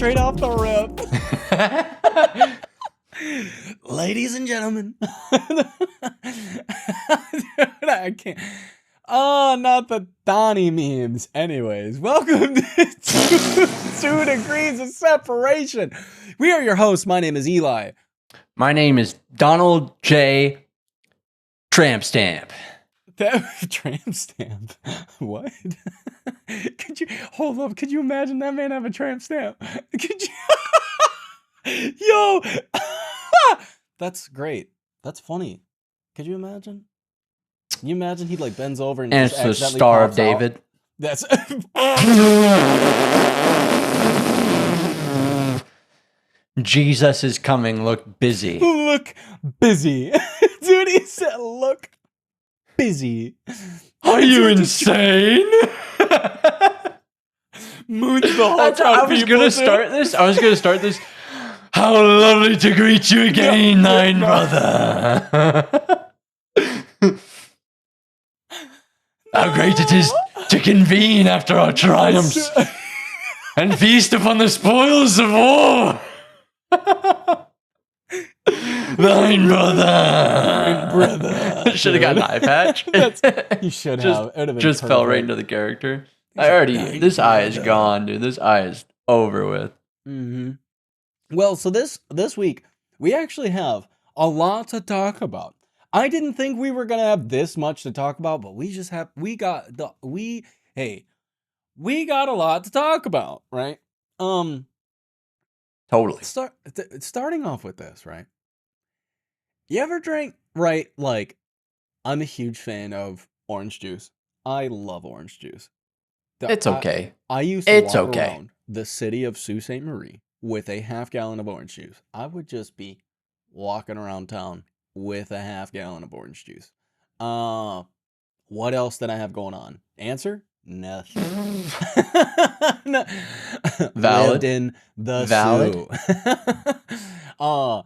straight off the rip. Ladies and gentlemen. Dude, I can't. Oh, not the Donnie memes. Anyways, welcome to 2 Degrees of Separation. We are your hosts. My name is Eli. My name is Donald J. Tramp Stamp. Tramp stamp? What? Could you hold up? Could you imagine that man have a tramp stamp? Could you? Yo, that's great. That's funny. Could you imagine? Can you imagine he like bends over and it's just the Star of David. Out? That's Jesus is coming. Look busy. Look busy, dude. He said, "Look busy." Are you insane? Moon's the whole I was gonna start this. How lovely to greet you again, thine brother. How great it is to convene after our triumphs and feast upon the spoils of war. Thine brother. Should have got an eye patch. You should have. Just fell right into the character. This eye is gone, dude. This eye is over with. Mm-hmm. Well, so this week we actually have a lot to talk about. I didn't think we were gonna have this much to talk about, but we got a lot to talk about, right? Totally. Starting off with this, right? You ever drink, right? Like, I'm a huge fan of orange juice. I love orange juice. It's okay. I used to walk around the city of Sault Ste. Marie with a half gallon of orange juice. I would just be walking around town with a half gallon of orange juice. What else did I have going on? Answer? Nothing. No. Valid. Lived in the Valid. Sioux.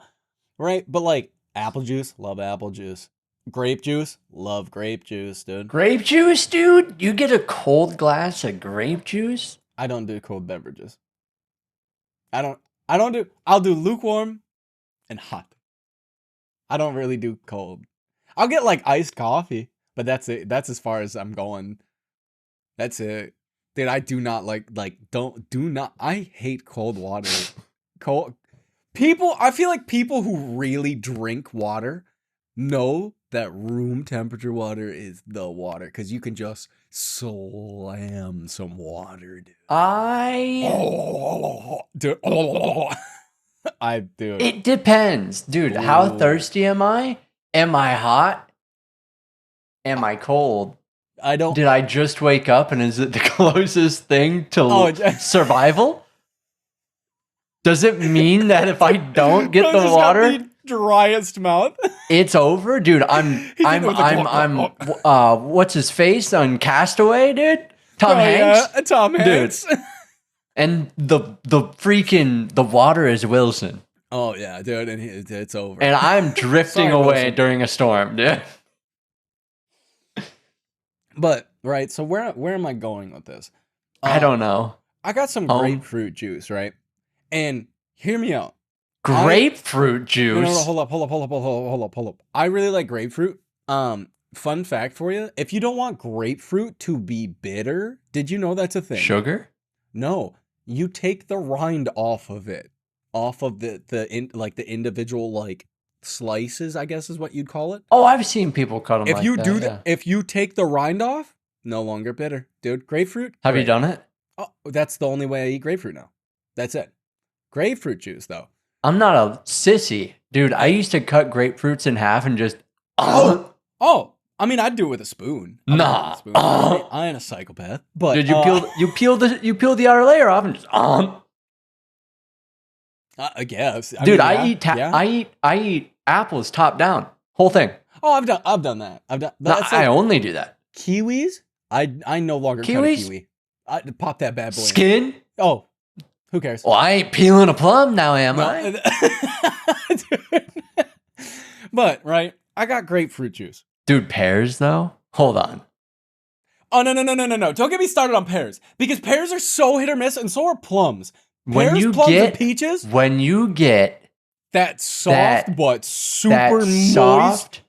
Right, but like apple juice, love apple juice. Grape juice, love grape juice, dude. Grape juice, dude? You get a cold glass of grape juice? I don't do cold beverages. I'll do lukewarm and hot. I don't really do cold. I'll get like iced coffee, but that's it. That's as far as I'm going. That's it. Dude, I do not I hate cold water. I feel like people who really drink water know that room temperature water is the water, because you can just slam some water, dude. Dude. It depends, dude. Ooh. How thirsty am I? Am I hot? Am I cold? Did I just wake up and is it the closest thing to survival? Does it mean that if I don't get the water, the driest mouth, it's over, dude? I'm what's his face on Castaway, dude? Tom Hanks. Yeah, Tom Hanks. Dude. And the water is Wilson. Oh yeah, dude, and it's over. And I'm drifting away Wilson. During a storm, dude. But right, so where am I going with this? I don't know. I got some grapefruit juice, right? And hear me out. Grapefruit juice. No, hold up. I really like grapefruit. Fun fact for you: if you don't want grapefruit to be bitter, did you know that's a thing? Sugar? No, you take the rind off of it, off of the individual like slices, I guess is what you'd call it. Oh, I've seen people cut them. If you take the rind off, no longer bitter, dude. Grapefruit. Have you done it? Oh, that's the only way I eat grapefruit now. That's it. Grapefruit juice, though. I'm not a sissy, dude. I used to cut grapefruits in half and just. Oh. I mean, I'd do it with a spoon. I ain't a psychopath. But dude, you peel the outer layer off and just. I guess, dude. I eat apples top down, whole thing. Oh, I've done that. I only do that. Kiwis. I no longer cut a kiwi. I pop that bad boy. Skin. Oh, who cares? Well, I ain't peeling a plum now, am I? But right, I got grapefruit juice. Dude, pears though? Hold on. Oh no! Don't get me started on pears, because pears are so hit or miss, and so are plums. Pears, plums, and peaches. When you get that soft but super moist. Soft,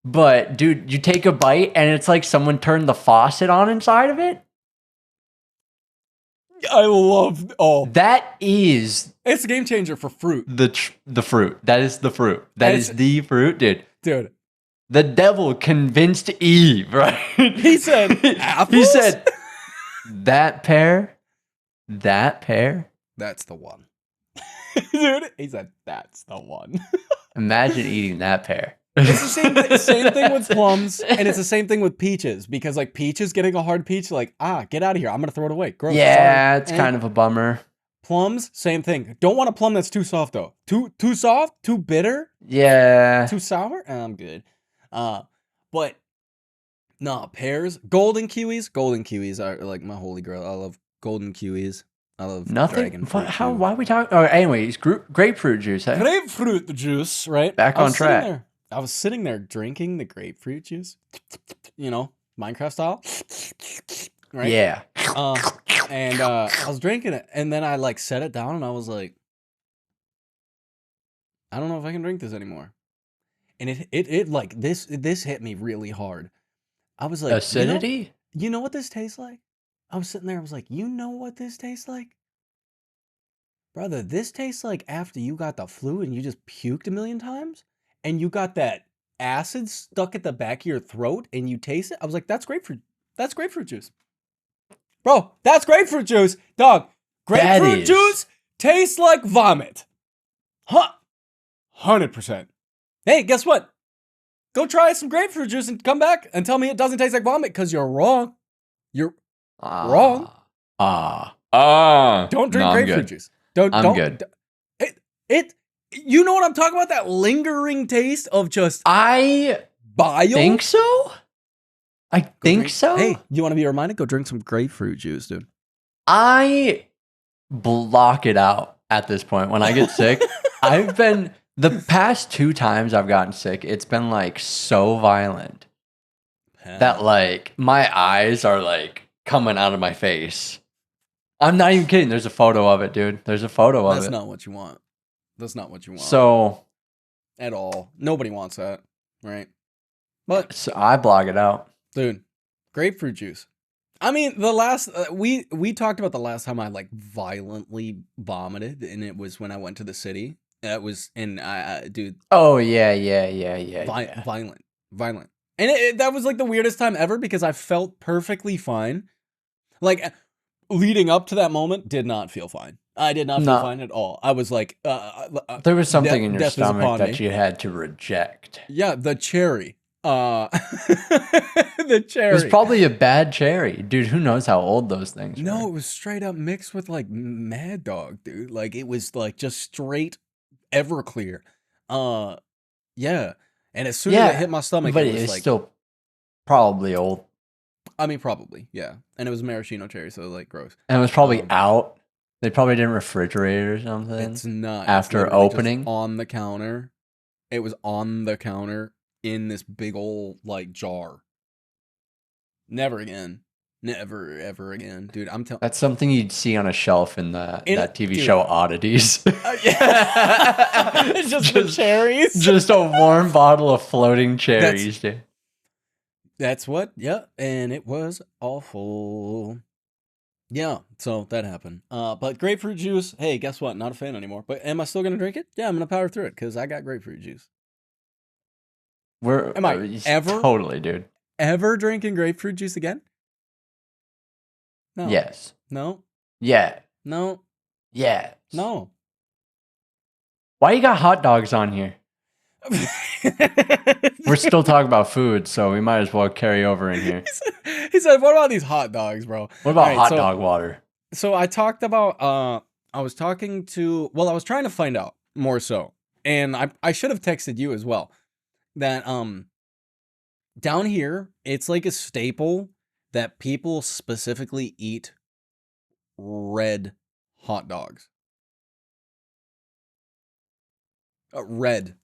but dude, you take a bite and it's like someone turned the faucet on inside of it. I love it's a game changer for fruit. The fruit. That is the fruit. That is the fruit, dude. Dude. The devil convinced Eve, right? He said apples? He said that pear. That's the one. Dude, he said that's the one. Imagine eating that pear. It's the same thing with plums, and it's the same thing with peaches, because like peaches getting a hard peach, like, get out of here. I'm gonna throw it away. Gross. Yeah, it's kind of a bummer. Plums, same thing. Don't want a plum that's too soft though. Too soft, too bitter. Yeah. Too sour. I'm good. But no, pears, golden kiwis are like my holy grail. I love golden kiwis. I love dragon fruit. Why are we talking? Oh, anyways, grapefruit juice. Huh? Grapefruit juice, right? Back on track. I was sitting there drinking the grapefruit juice, Minecraft style, right? Yeah. And I was drinking it, and then I like set it down, and I was like, I don't know if I can drink this anymore. And it like this hit me really hard. I was like, acidity? You know what this tastes like? I was sitting there, I was like, you know what this tastes like? Brother, this tastes like after you got the flu and you just puked a million times, and you got that acid stuck at the back of your throat, and you taste it. I was like, that's grapefruit. That's grapefruit juice. Bro, that's grapefruit juice. Dog, grapefruit juice tastes like vomit. 100%. Hey, guess what? Go try some grapefruit juice and come back and tell me it doesn't taste like vomit, because you're wrong. You're wrong. Don't drink grapefruit juice. I'm good. You know what I'm talking about? That lingering taste of just bile? Think so? I think so. Hey, you want to be reminded? Go drink some grapefruit juice, dude. I block it out at this point when I get sick. The past 2 times I've gotten sick, it's been like so violent that like my eyes are like coming out of my face. I'm not even kidding. There's a photo of it, dude. There's a photo of it. That's not what you want. That's not what you want. So, at all. Nobody wants that, right? But so I block it out. Dude, grapefruit juice. I mean, the last we talked about the last time I like violently vomited, and it was when I went to the city. That was dude. Oh yeah. Violent, and that was like the weirdest time ever, because I felt perfectly fine. Like leading up to that moment, did not feel fine. I did not feel fine at all. I was like, there was something in your stomach that you had to reject. Yeah, the cherry. The cherry. It was probably a bad cherry. Dude, who knows how old those things were. No, it was straight up mixed with like Mad Dog, dude. Like it was like just straight Everclear. Yeah. And as soon as it hit my stomach, but it was like still probably old. I mean, probably, yeah. And it was maraschino cherry, so like gross. And it was probably out. They probably didn't refrigerate it or something. It's not. After opening? Just on the counter. It was on the counter in this big old like jar. Never again. Never ever again, dude. I'm telling. That's something you'd see on a shelf in that TV show Oddities. Yeah. just the cherries. Just a warm bottle of floating cherries, dude. That's what. Yeah, and it was awful. Yeah, so that happened. But grapefruit juice, hey, guess what? Not a fan anymore. But am I still gonna drink it? Yeah, I'm gonna power through it because I got grapefruit juice. Am I ever totally, dude? Ever drinking grapefruit juice again? No. Yes. No. Yeah. No. Yeah. No. Why you got hot dogs on here? We're still talking about food, so we might as well carry over in here. He said, what about these hot dogs, bro? What about hot dog water? So I talked about, I was trying to find out more so. And I should have texted you as well. That, down here, it's like a staple that people specifically eat red hot dogs. Red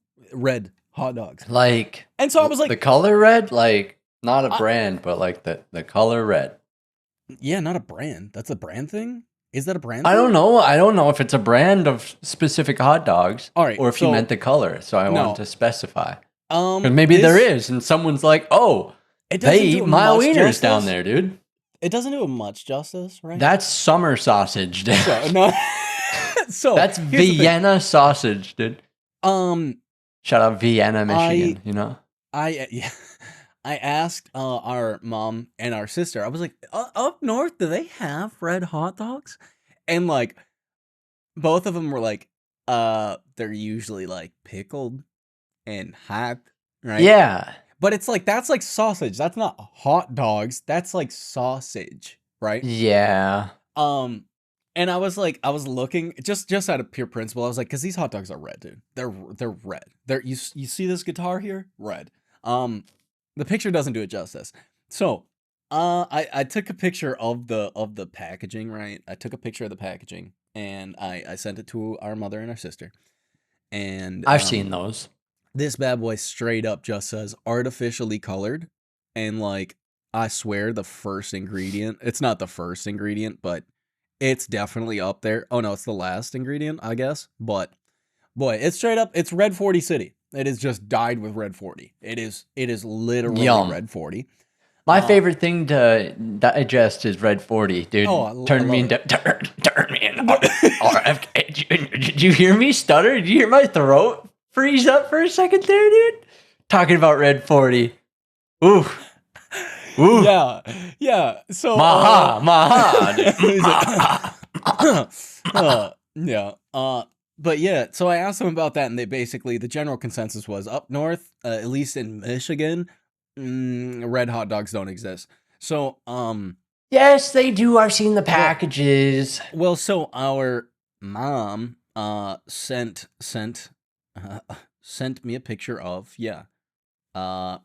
hot dogs. Like, and so I was like, the color red, like not a brand, but like the color red. Yeah, not a brand. That's a brand thing. Is that a brand? I don't know. I don't know if it's a brand of specific hot dogs, all right, or if you meant the color. So I wanted to specify. Because maybe there is, and someone's like, "Oh, they eat mile wieners down there, dude." It doesn't do it much justice, right? That's summer sausage, dude. So, no. So that's Vienna sausage, dude. Shout out Vienna, Michigan. I asked our mom and our sister. I was like, up north, do they have red hot dogs? And like, both of them were like, they're usually like pickled and hot, right? Yeah. But it's like, that's like sausage. That's not hot dogs. That's like sausage, right? Yeah. And I was like, I was looking just out of pure principle. I was like, because these hot dogs are red, dude. They're red. You see this guitar here? Red. The picture doesn't do it justice. So, I took a picture of the packaging, right? I took a picture of the packaging and I sent it to our mother and our sister. And I've seen those. This bad boy straight up just says artificially colored, and like, I swear the first ingredient, it's not the first ingredient, but it's definitely up there. Oh no, it's the last ingredient, I guess. But boy, it's straight up, it's Red 40 City. It is just dyed with Red 40. It is literally Red 40. My favorite thing to digest is Red 40, dude. Turn me into RFK. Did you hear me stutter? Did you hear my throat freeze up for a second there, dude? Talking about Red 40. Ooh. Ooh. Yeah. So maha. Yeah. But yeah, so I asked them about that, and they basically, the general consensus was up north, at least in Michigan, red hot dogs don't exist. So, yes, they do. I've seen the packages. Well, so our mom sent me a picture of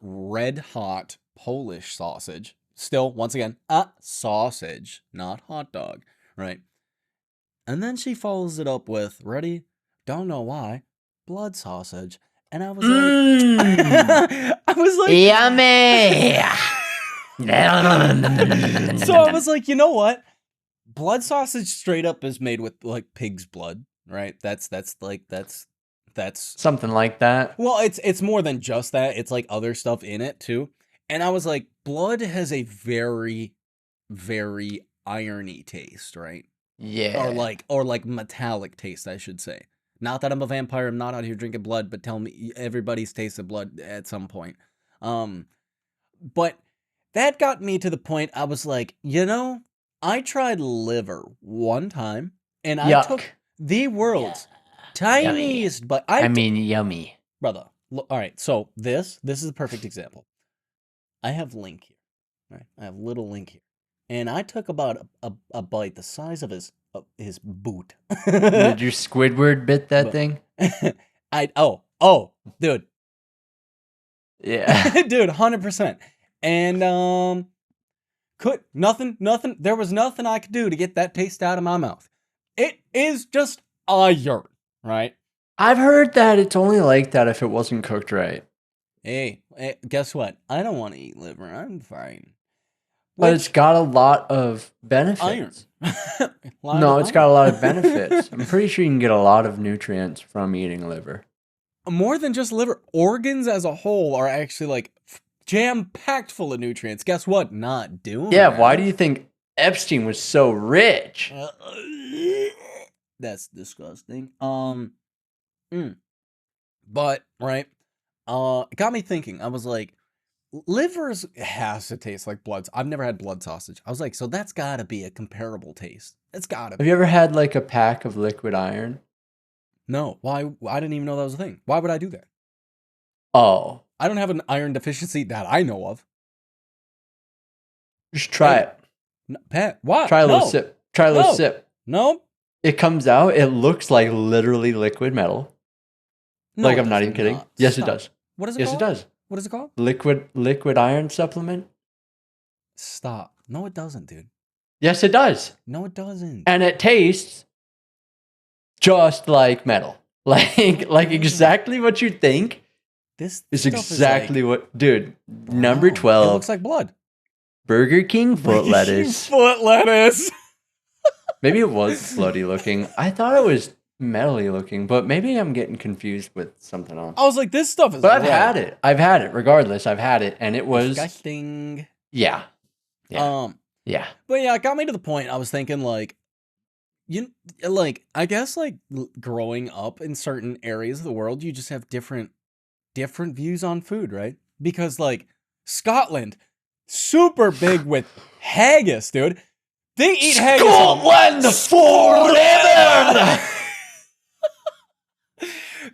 red hot Polish sausage. Still, once again, a sausage, not hot dog, right? And then she follows it up with, ready? Don't know why, blood sausage. And I was like, yummy. So I was like, you know what? Blood sausage straight up is made with like pig's blood, right? That's something like that. Well, it's more than just that. It's like other stuff in it too. And I was like, blood has a very, very irony taste, right? Yeah. Or like metallic taste, I should say. Not that I'm a vampire, I'm not out here drinking blood, but tell me, everybody's tasted blood at some point. But that got me to the point, I was like, I tried liver one time, and I took the world's tiniest, but yummy. Brother, look, all right, so this is a perfect example. I have Link here, right? I have little Link here. And I took about a bite the size of his boot. Did you Squidward bit that thing? Dude. Yeah. Dude, 100%. And nothing, there was nothing I could do to get that taste out of my mouth. It is just iron, right? I've heard that it's only like that if it wasn't cooked right. Hey, guess what? I don't want to eat liver. I'm fine. But it's got a lot of benefits. Iron. It's got a lot of benefits. I'm pretty sure you can get a lot of nutrients from eating liver. More than just liver. Organs as a whole are actually like jam-packed full of nutrients. Guess what? Not doing that. Why do you think Epstein was so rich? That's disgusting. But, right, it got me thinking. I was like, livers has to taste like blood. I've never had blood sausage. I was like, so that's gotta be a comparable taste. It's gotta be. Have you ever had like a pack of liquid iron? No. Why? I didn't even know that was a thing. Why would I do that? Oh. I don't have an iron deficiency that I know of. Just try it. No, Pat, what? Try a little sip. Try a little sip. No. It comes out. It looks like literally liquid metal. No, I'm not even kidding. Yes, it does. What is it called? Yes, it does. What is it called? Liquid iron supplement. Stop. No, it doesn't, dude. Yes, it does. No, it doesn't. And it tastes just like metal. Like exactly what you think. This is exactly what, dude. Number 12. It looks like blood. Burger King foot lettuce. Foot lettuce. Maybe it was floaty looking. I thought it was metally looking, but maybe I'm getting confused with something else. I was like, this stuff is. But I've had it. I've had it. Regardless, I've had it, and it was disgusting. Yeah. Yeah. But yeah, it got me to the point. I was thinking like, I guess like growing up in certain areas of the world, you just have different views on food, right? Because like Scotland, super big with haggis, dude. They eat haggis. Scotland forever.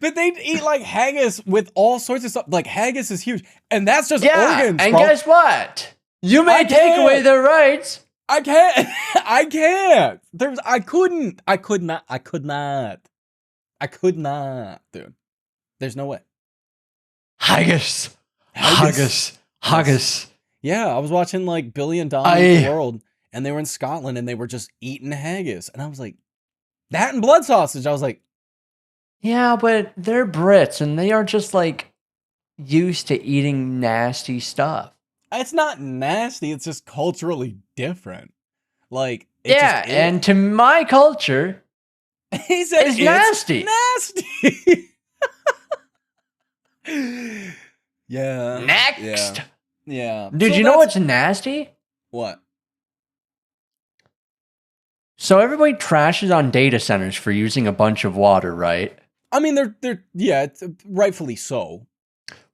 But they eat like haggis with all sorts of stuff. Like haggis is huge, and that's just organs. And bro. Guess what? You may take away their rights. I can't. I can't. I could not, dude. There's no way. Haggis. Yeah, I was watching like Billy and Don in the World, and they were in Scotland, and they were just eating haggis, and I was like, that and blood sausage. I was like, yeah, but they're Brits, and they are just like used to eating nasty stuff. It's not nasty. It's just culturally different. Like, and to my culture, he said it's nasty. Nasty. Yeah. Next. Yeah. Dude, so you know what's nasty? What? So everybody trashes on data centers for using a bunch of water, right? I mean, they're it's rightfully so.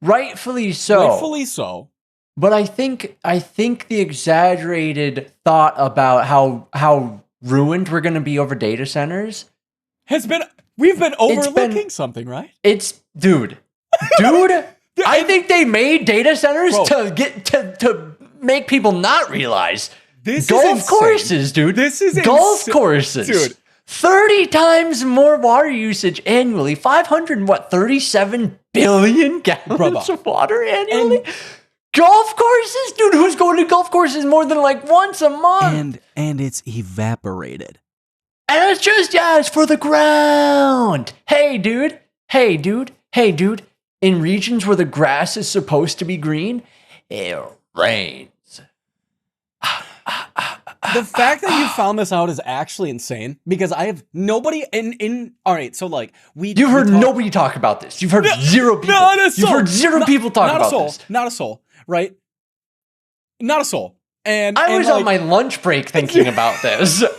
Rightfully so. But I think the exaggerated thought about how ruined we're going to be over data centers we've been overlooking something, right? Dude. I think they made data centers to make people not realize golf courses, dude. This is golf courses, dude. 30 times more water usage annually. 537 billion gallons of water annually. Golf courses? Dude, who's going to golf courses more than like once a month? And it's evaporated. And it's just, it's for the ground. Hey, dude. In regions where the grass is supposed to be green, it rains. The fact that you found this out is actually insane because I have nobody in all right, so like You've heard nobody talk about this. You've heard zero people. You've heard zero people talk about this. Not a soul, right? Not a soul. And I was on my lunch break thinking about this. Dude,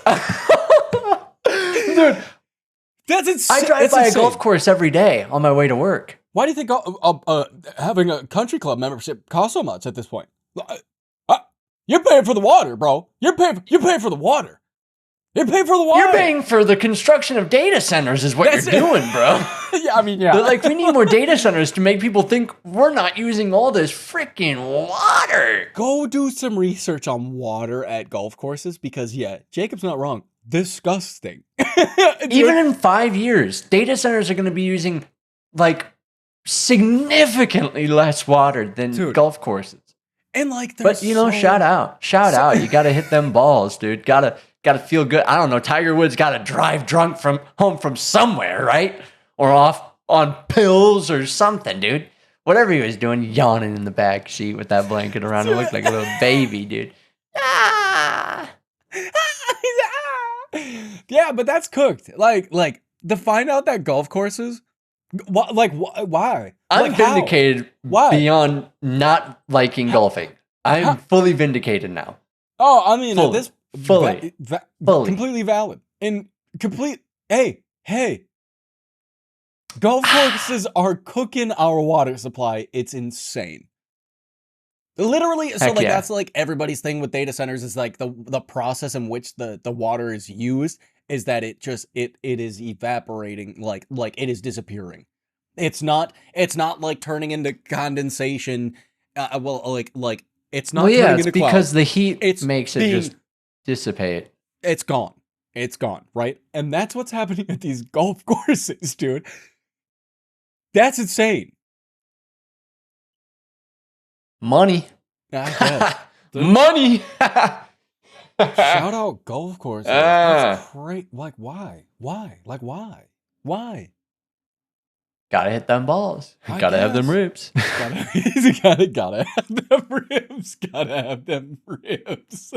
that's insane. I drive by a golf course every day on my way to work. Why do you think having a country club membership costs so much at this point? You're paying for the water, bro. You're paying for the water. You're paying for the water. You're paying for the construction of data centers is what you're doing, bro. Yeah, I mean, yeah. But like, we need more data centers to make people think we're not using all this freaking water. Go do some research on water at golf courses because, Jacob's not wrong. Disgusting. Even in 5 years, data centers are going to be using like significantly less water than golf courses. And like, but shout out. You got to hit them balls, dude. Got to feel good. I don't know. Tiger Woods got to drive drunk home from somewhere, right? Or off on pills or something, dude. Whatever he was doing, yawning in the back seat with that blanket around. It looked like a little baby, dude. Yeah, but that's cooked. Like to find out that golf courses. Why? I'm vindicated beyond not liking golfing. I'm fully vindicated now. Oh, I mean, fully. Completely valid. And hey. Golf courses are cooking our water supply. It's insane. Literally, that's like everybody's thing with data centers is like the process in which the water is used is that it is evaporating, like it is disappearing. It's not like turning into condensation. It's not. Well, turning into because clouds. The heat makes it just dissipate. It's gone, right? And that's what's happening at these golf courses, dude. That's insane. Money. I guess. Money. Shout out golf courses. That's great. Like, why? Like, why? Gotta hit them balls. Gotta have them ribs. Gotta have them ribs. Gotta have them ribs.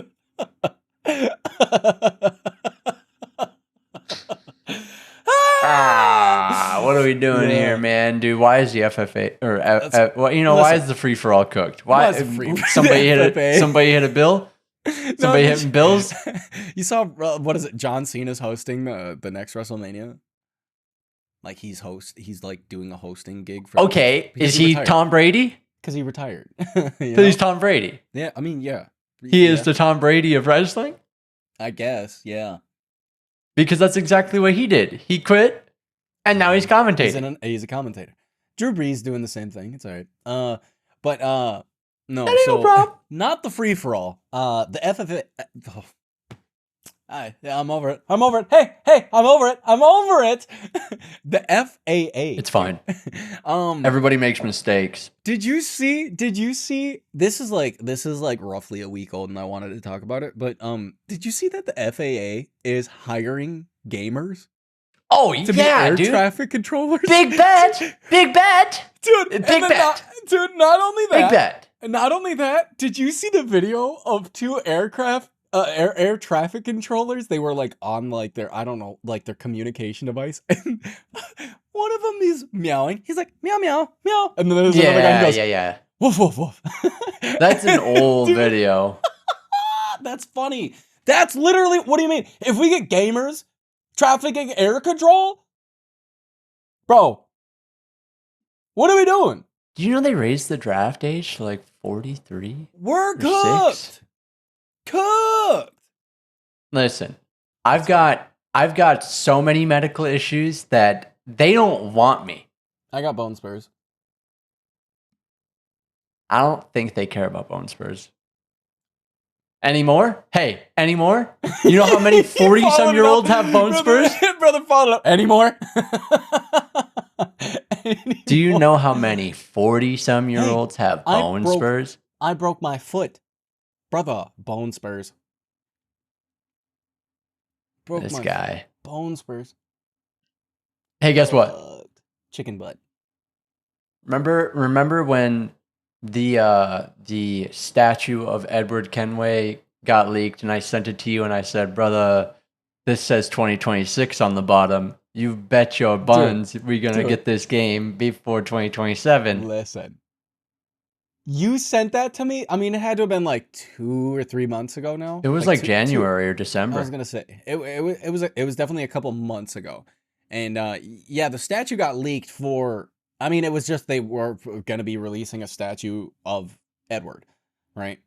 What are we doing here, man? Dude, why is the FFA or well, why is the free for all cooked? Why somebody hit a bill? Somebody hitting bills? You saw what is it? John Cena's hosting the next WrestleMania. Like he's like doing a hosting gig for. Okay, is he Tom Brady? Because he retired. He's Tom Brady. Yeah, I mean, yeah. He is the Tom Brady of wrestling? I guess, yeah. Because that's exactly what he did. He quit, and now he's commentating. He's a commentator. Drew Brees doing the same thing. It's all right. But no, that ain't no problem. Not the free for all. The FFA. I'm over it. I'm over it. Hey, I'm over it. I'm over it. The FAA. It's fine. Everybody makes mistakes. Did you see? This is like roughly a week old, and I wanted to talk about it. But did you see that the FAA is hiring gamers? Oh to be air traffic controllers. Big bet, dude. Big bet, dude. Not only that. Big bet. Not only that. Did you see the video of two aircraft? Air traffic controllers, they were like on like their, I don't know, like their communication device. And one of them is meowing. He's like, meow, meow, meow. And then there's another guy who goes, yeah. Woof, woof, woof. That's an old video. That's funny. That's literally, what do you mean? If we get gamers trafficking air control? Bro, what are we doing? Do you know they raised the draft age to like 43? We're cooked. Cooked. Listen, I've got so many medical issues that they don't want me. I got bone spurs. I don't think they care about bone spurs. Anymore? Hey, anymore? You know how many 40-some-year-olds have bone spurs? Brother, follow up. Anymore? Do you know how many 40-some-year-olds have bone spurs? I broke my foot. Brother, bone spurs. This guy. Bone spurs. Hey, guess what? Chicken butt. Remember when the statue of Edward Kenway got leaked and I sent it to you and I said, brother, this says 2026 on the bottom. You bet your buns we're going to get this game before 2027. Listen. You sent that to me? I mean, it had to have been like 2 or 3 months ago now. It was like January or December. I was going to say, it was definitely a couple months ago. And yeah, the statue got leaked for, I mean, it was just they were going to be releasing a statue of Edward, right?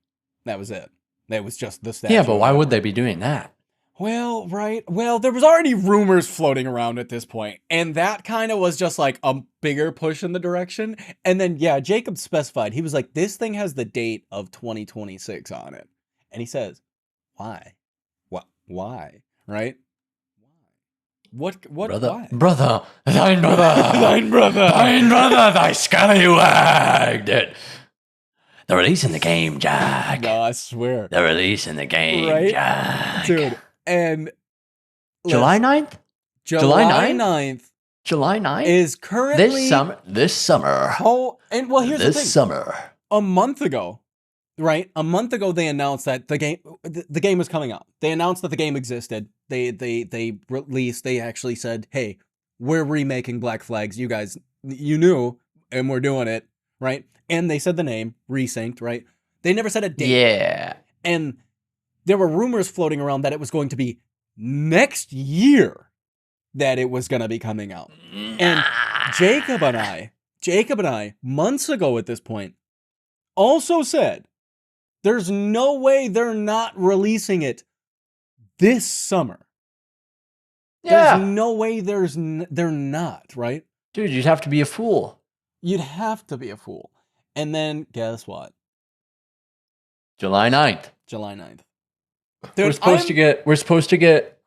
That was it. That was just the statue. Yeah, but why would they be doing that? Well, right. Well, there was already rumors floating around at this point, and that kind of was just like a bigger push in the direction. And then, yeah, Jacob specified, he was like, this thing has the date of 2026 on it. And he says, why? What? Why? Right? What? Brother, why? Brother, thine brother, thy scallywagged it. They're releasing the game, Jack. No, I swear. They're releasing the game, right? Jack. Dude. And July 9th? July 9th. July 9th? Is currently this summer. Oh, and well, here's the thing. This summer. A month ago, right? A month ago they announced that the game was coming out. They announced that the game existed. They released, they actually said, "Hey, we're remaking Black Flags. You guys, you knew, and we're doing it." Right? And they said the name, Resynced, right? They never said a date. Yeah. And there were rumors floating around that it was going to be next year that it was going to be coming out. And Jacob and I, months ago at this point, also said, there's no way they're not releasing it this summer. Yeah. There's no way they're not, right? Dude, you'd have to be a fool. You'd have to be a fool. And then, guess what? July 9th. July 9th. Dude, we're supposed to get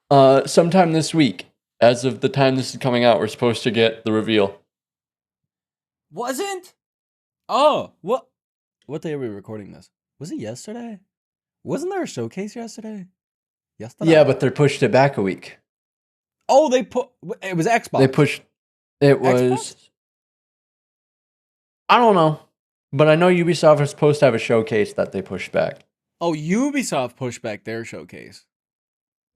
sometime this week. As of the time this is coming out, we're supposed to get the reveal. Wasn't? Oh, what day are we recording this? Was it yesterday? Wasn't there a showcase yesterday? Yesterday? Yeah, but they pushed it back a week. Oh, it was Xbox. They pushed it was Xbox? I don't know. But I know Ubisoft was supposed to have a showcase that they pushed back. Oh, Ubisoft pushed back their showcase.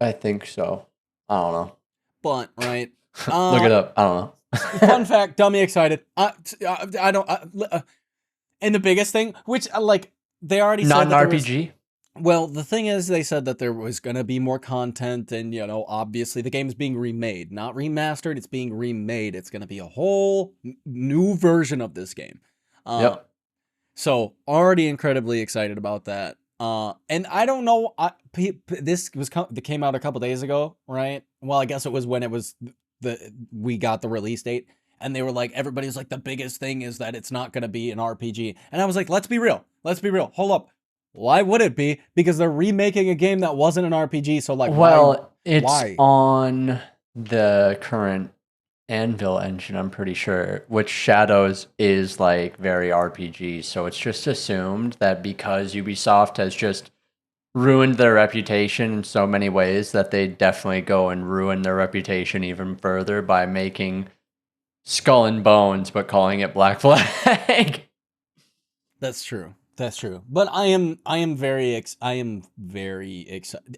I think so. I don't know. But right, look it up. I don't know. Fun fact, dummy excited. I don't. And the biggest thing, which like they already not said an RPG. Well, the thing is, they said that there was going to be more content, and obviously the game's being remade, not remastered. It's being remade. It's going to be a whole new version of this game. Yep. So already incredibly excited about that. And I don't know. This came out a couple days ago, right? Well, I guess it was when it was we got the release date, and they were like, everybody's like, the biggest thing is that it's not going to be an RPG, and I was like, let's be real. Hold up. Why would it be? Because they're remaking a game that wasn't an RPG. So like, why? On the current Anvil engine, I'm pretty sure, which Shadows is like very RPG. So it's just assumed that because Ubisoft has just ruined their reputation in so many ways, that they definitely go and ruin their reputation even further by making Skull and Bones, but calling it Black Flag. That's true. But I am very excited.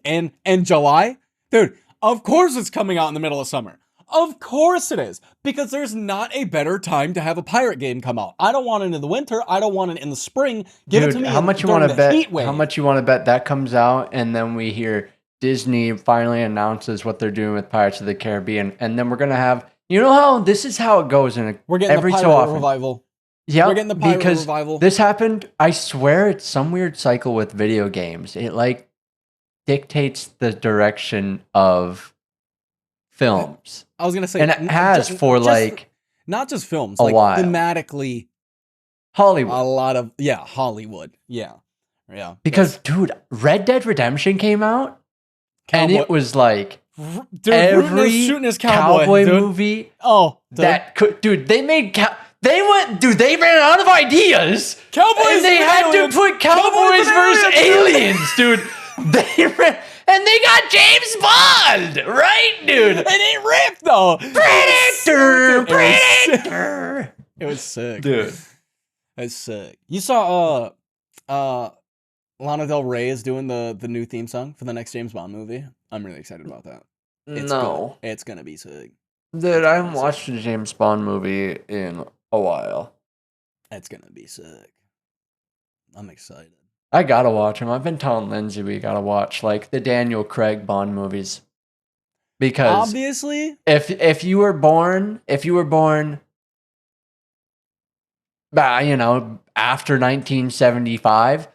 And July, dude, of course it's coming out in the middle of summer. Of course it is, because there's not a better time to have a pirate game come out. I don't want it in the winter. I don't want it in the spring. Give it to me. How much you want to bet? How much you want to bet that comes out, and then we hear Disney finally announces what they're doing with Pirates of the Caribbean, and then we're gonna have, this is how it goes we're getting every the pirate so often. Revival. Yeah, we're getting the pirate revival. This happened. I swear, it's some weird cycle with video games. It like dictates the direction of films. I was gonna say, and it has for like not just films, a like while. Thematically, Hollywood. A lot of Hollywood. Yeah. Because dude, Red Dead Redemption came out, and it was like every shooting his cowboy movie. Oh, dude, they made. They ran out of ideas. Cowboys and they had to put Cowboys versus aliens, dude. They ran, and they got James Bond, right, dude? And it ripped though. Predator. It was sick, dude. It's sick. You saw Lana Del Rey is doing the new theme song for the next James Bond movie. I'm really excited about that. It's gonna be sick. Dude, I haven't watched a James Bond movie in a while. It's gonna be sick. I'm excited. I gotta watch them. I've been telling Lindsay we gotta watch like the Daniel Craig Bond movies, because obviously, if you were born, after 1975,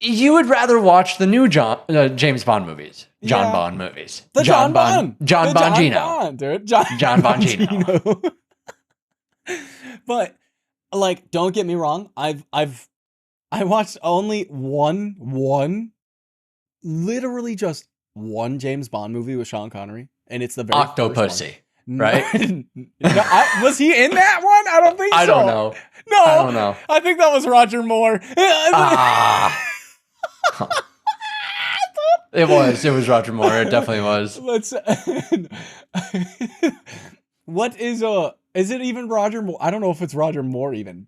you would rather watch the new James Bond movies. Bond movies. The John Bongino. Dude. John Bongino. But like, don't get me wrong. I watched only literally just one James Bond movie with Sean Connery, and it's the very Octopussy, right? Was he in that one? I don't think so. I don't know. No, I don't know. I think that was Roger Moore. It was Roger Moore. It definitely was. What is it even Roger Moore? I don't know if it's Roger Moore even.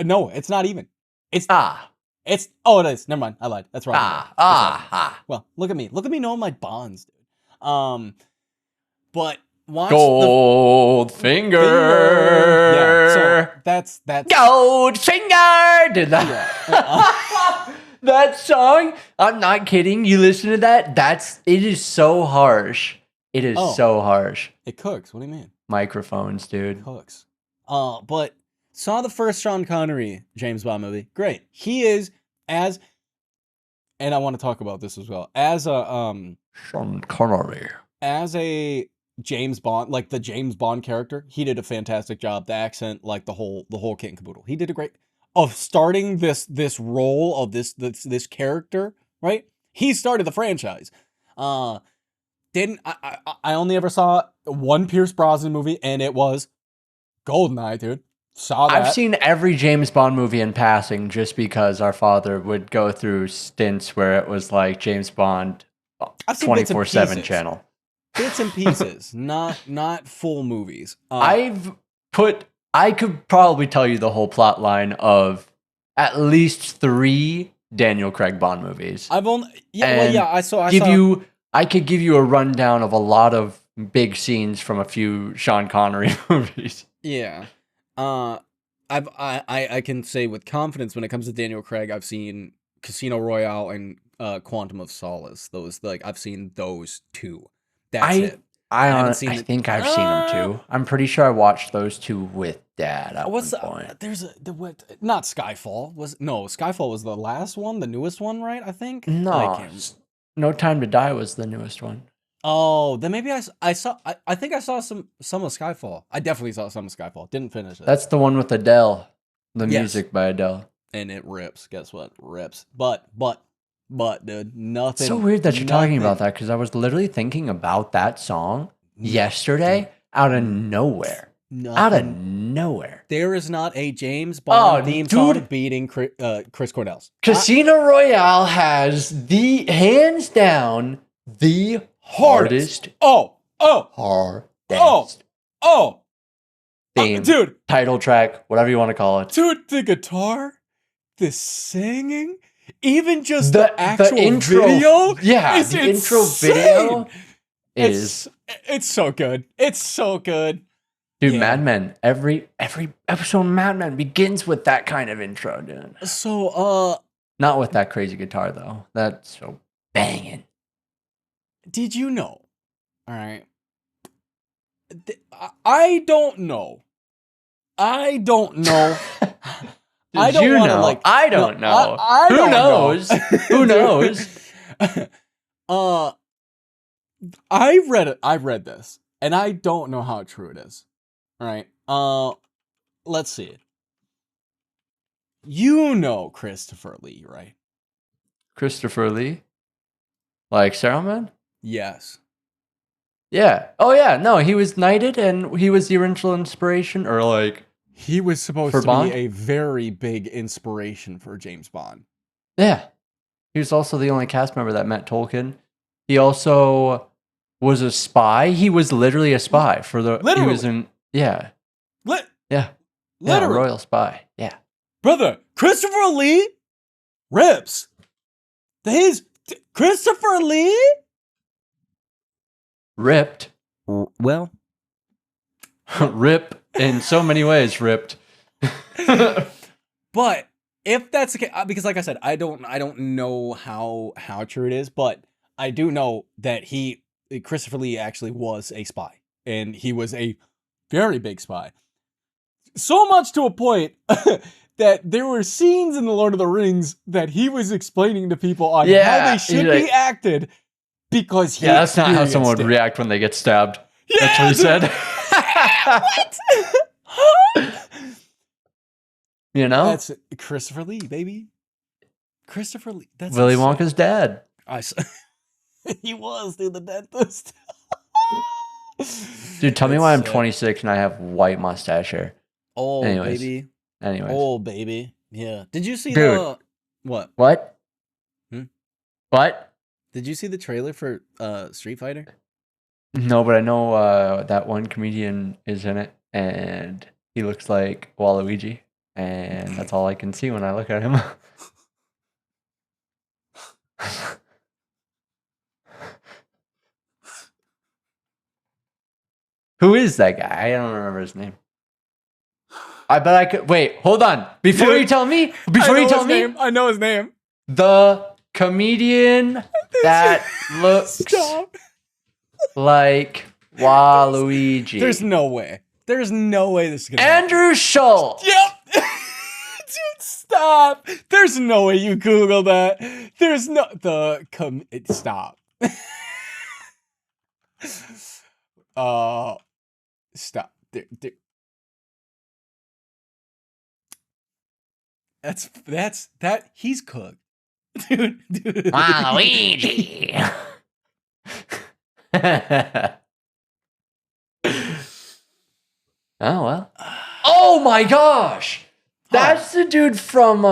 No, it's not even. It is. Never mind. I lied. That's Roger Moore. Well, look at me knowing my Bonds, dude. But watch Goldfinger. Yeah, so that's Goldfinger. Did that? Yeah. That song, I'm not kidding. You listen to that, it is so harsh. It is so harsh. It cooks. What do you mean? Microphones, dude. It cooks. But saw the first Sean Connery James Bond movie. Great. He is and I want to talk about this as well. As a Sean Connery. As a James Bond, like the James Bond character, he did a fantastic job. The accent, like the whole kit and caboodle. He did a great of starting this role of this character, right? He started the franchise. I only ever saw one Pierce Brosnan movie, and it was GoldenEye, dude. Saw that. I've seen every James Bond movie in passing, just because our father would go through stints where it was like James Bond 24/7 channel. Bits and pieces, not full movies. I could probably tell you the whole plot line of at least 3 Daniel Craig Bond movies. I saw you I could give you a rundown of a lot of big scenes from a few Sean Connery movies. Yeah. I can say with confidence when it comes to Daniel Craig, I've seen Casino Royale and Quantum of Solace. I've seen those two. That's it. I think I've seen them too. I'm pretty sure I watched those two with Dad at one point. There's not Skyfall. Skyfall was the last one, the newest one, right? I think. No, No Time to Die was the newest one. Oh, then maybe I think I saw some of Skyfall. I definitely saw some of Skyfall. Didn't finish it. That's the one with Adele. The music by Adele. And it rips. Guess what? Rips. But dude, nothing. It's so weird that you're talking about that because I was literally thinking about that song yesterday out of nowhere. Out of nowhere. There is not a James Bond theme song beating Chris Cornell's. Casino Royale has the hands down the hardest. Theme, dude, title track, whatever you want to call it. Dude, the guitar, the singing, even just the actual intro video. Yeah, the intro video is. It's so good. It's so good. Dude, Mad Men. Every episode of Mad Men begins with that kind of intro, dude. So, not with that crazy guitar though. That's so banging. Did you know? All right. I don't know. I don't know. I don't know. I don't know. Who knows? Who knows? I read it. I read this, and I don't know how true it is. All right. Let's see it. You know Christopher Lee, right? Christopher Lee? Like Saruman? Yes. Yeah. Oh, yeah. No, he was knighted and he was the original inspiration, or like... He was supposed to be a very big inspiration for James Bond. Yeah. He was also the only cast member that met Tolkien. He also was a spy. He was literally a spy for the... Literally. He was in... Yeah. Yeah. Literally. Yeah, a royal spy. Yeah. Brother, Christopher Lee rips. Christopher Lee? Ripped. Well. Rip in so many ways, ripped. But if that's the case, because like I said, I don't know how true it is, but I do know that Christopher Lee actually was a spy, and he was a very big spy. So much to a point that there were scenes in The Lord of the Rings that he was explaining to people on how they should be acted because he that's not how someone would react when they get stabbed. Yeah, that's what he said. What? You know? That's Christopher Lee, baby. Christopher Lee. That's Willy Wonka's dad. He was, dude, the dentist. Dude, tell me why I'm 26 and I have white mustache hair. Oh, baby. Anyways. Oh, baby. Yeah. Did you see what? What? What? Did you see the trailer for Street Fighter? No, but I know that one comedian is in it, and he looks like Waluigi, and that's all I can see when I look at him. Who is that guy? I don't remember his name. I bet I could. Wait, hold on. Before you tell me, I know his name. The comedian that looks like Waluigi. There's no way. There's no way this is gonna Andrew Schultz. Yep. Dude, stop. There's no way you Google that. There's no stop. Stop. That's he's cooked. Dude. Waluigi. Oh, well. Oh my gosh! That's the dude from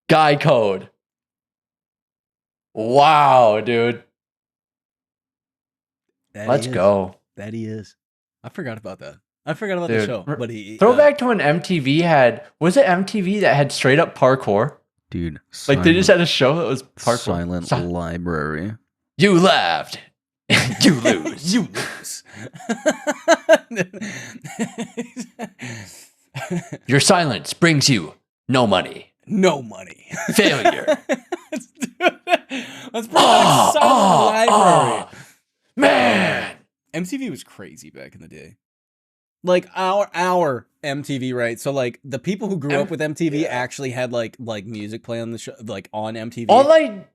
Guy Code. Wow, dude. Let's go. That he is. I forgot about that. I forgot about the show. But throwback to when MTV had... Was it MTV that had straight up parkour? Dude, like they just had a show that was parkour. Silent Library. You laughed. You lose. You lose. Your silence brings you no money. No money. Failure. Let's bring back Silent Library. Man. MTV was crazy back in the day. Like our MTV, right? So like the people who grew up with MTV actually had like music play on the show, like on MTV.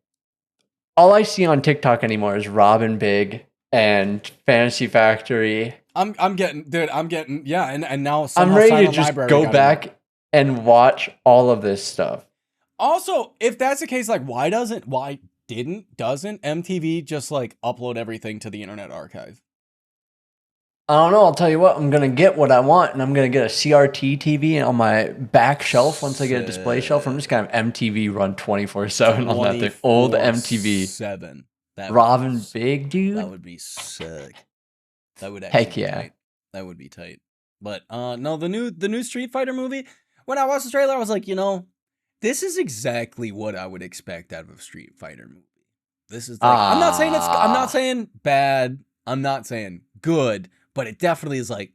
All I see on TikTok anymore is Robin Big and Fantasy Factory. I'm getting yeah, and now I'm ready Silent to just Library go back and watch all of this stuff. Also, if that's the case, like doesn't MTV just like upload everything to the Internet Archive? I don't know. I'll tell you what. I'm gonna get what I want, and I'm gonna get a CRT TV on my back shelf. Once I get a display shelf, I'm just gonna have MTV run 24/7 on that thing. Old MTV. 7. Robin Big, dude. That would be sick. That would actually heck yeah. Be tight. That would be tight. But no, the new Street Fighter movie. When I watched the trailer, I was like, this is exactly what I would expect out of a Street Fighter movie. This is like, I'm not saying bad. I'm not saying good. But it definitely is like,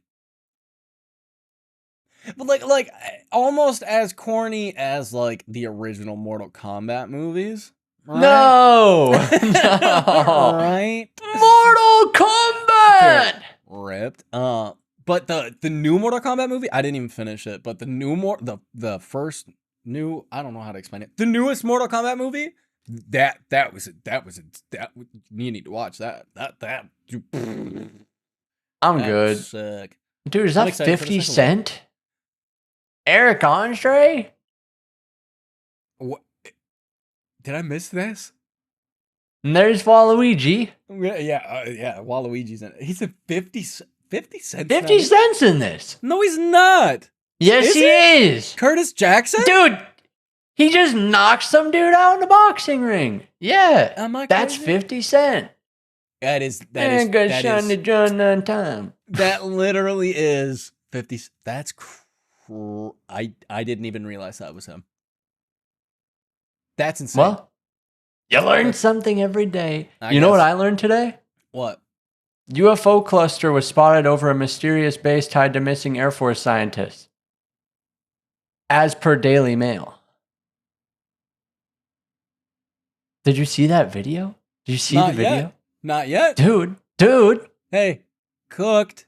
but like almost as corny as like the original Mortal Kombat movies. Right? No, right? Mortal Kombat ripped. But the new Mortal Kombat movie, I didn't even finish it. But the first new, I don't know how to explain it. The newest Mortal Kombat movie, that you need to watch that. I'm good. Sick. Dude, is that 50 Cent? Eric Andre? What? Did I miss this? And there's Waluigi. Yeah, Waluigi's in it. He's a 50 Cent. 50 Cent's in this. No, he's not. Yes, he is. Curtis Jackson? Dude, he just knocked some dude out in a boxing ring. Yeah, that's 50 Cent. That is John on time. That literally is 50. That's I didn't even realize that was him. That's insane. Well, you learn something every day. You know what I learned today? What? UFO cluster was spotted over a mysterious base tied to missing Air Force scientists. As per Daily Mail. Did you see that video? Did you see the video? Yet. Not yet. Dude. Hey, cooked.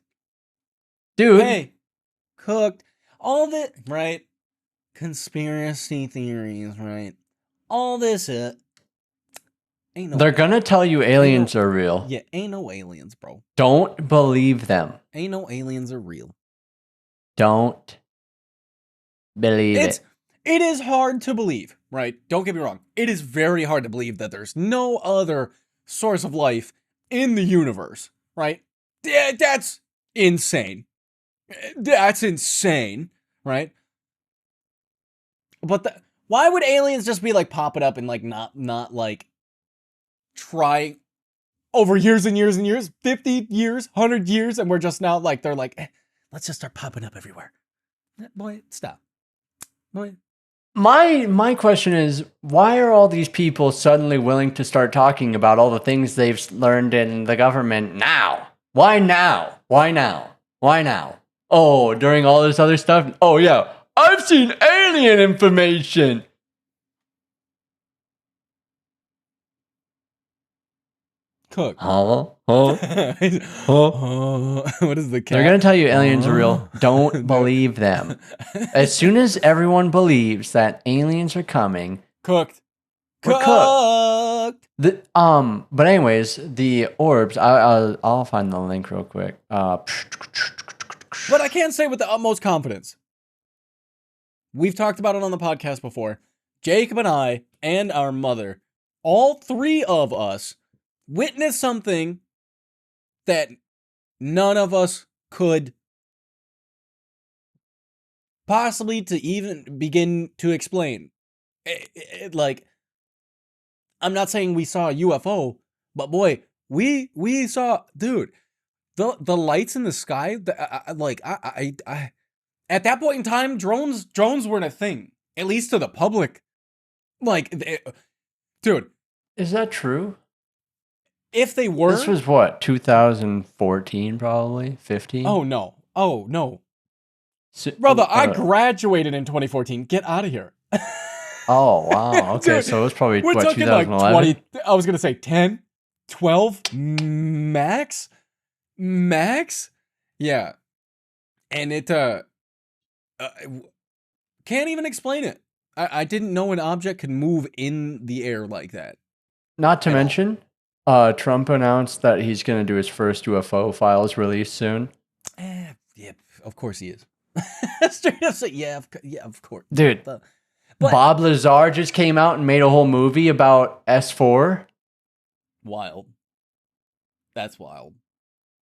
Dude. Hey, cooked. All that, right? Conspiracy theories, right? All this, ain't no. They're gonna tell you aliens are real. Yeah, ain't no aliens, bro. Don't believe them. Ain't no aliens are real. Don't believe it. It is hard to believe, right? Don't get me wrong. It is very hard to believe that there's no other source of life in the universe, right? That's insane. That's insane, right? But why would aliens just be like popping up and like not like try over years and years and years, 50 years, 100 years, and we're just now like, they're like, let's just start popping up everywhere. Boy, stop. Boy. My question is, why are all these people suddenly willing to start talking about all the things they've learned in the government now? Why now? Why now? Why now? Oh, during all this other stuff? Oh, yeah. I've seen alien information. Cook. What is the cat? They're going to tell you aliens are real. Don't believe them. As soon as everyone believes that aliens are coming, cooked. But anyways, the orbs, I'll find the link real quick. But I can't say with the utmost confidence. We've talked about it on the podcast before. Jacob and I and our mother, all three of us, witnessed something that none of us could possibly to even begin to explain. Like, I'm not saying we saw a UFO, but boy, we saw, dude, the lights in the sky. I at that point in time, drones weren't a thing, at least to the public. Like, dude, is that true? If they were, this was what 2014, probably 15. Oh no, so, brother! I graduated in 2014. Get out of here. Oh wow. Okay, dude, so it was probably we're what, talking 2011? Like 20. I was gonna say 10, 12 max. Yeah, and it can't even explain it. I didn't know an object could move in the air like that. Not to mention, Trump announced that he's going to do his first UFO files release soon. Yeah, of course he is. Straight up say, yeah, of course. Dude, Bob Lazar just came out and made a whole movie about S4. Wild. That's wild.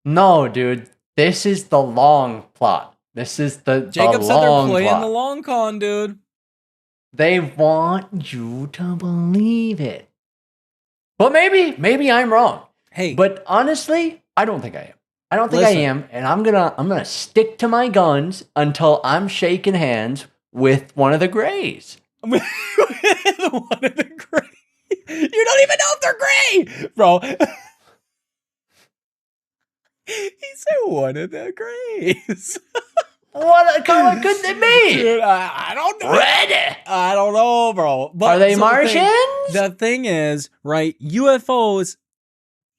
No, dude. This is the long plot. This is Jacob said they're playing the long con, dude. They want you to believe it. But maybe I'm wrong. Hey. But honestly, I don't think I am. I don't think I am, and I'm gonna stick to my guns until I'm shaking hands with one of the Greys. One of the Greys? You don't even know if they're gray, bro. He said one of the Greys. What color could they be? Dude, I don't know. Red. I don't know, bro. But are they Martians? The thing is, right? UFOs.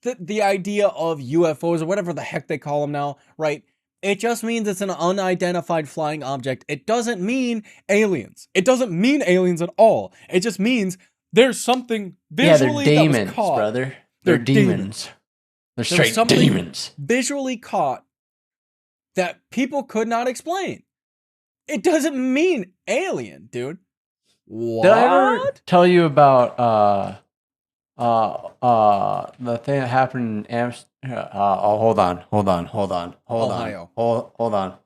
The idea of UFOs or whatever the heck they call them now, right? It just means it's an unidentified flying object. It doesn't mean aliens. It doesn't mean aliens at all. It just means there's something visually they're demons, that was caught. Brother. They're demons. They're straight demons. Visually caught that people could not explain. It doesn't mean alien, dude. What? Did I ever tell you about the thing that happened in Amsterdam? Hold on. Ohio. Hold on.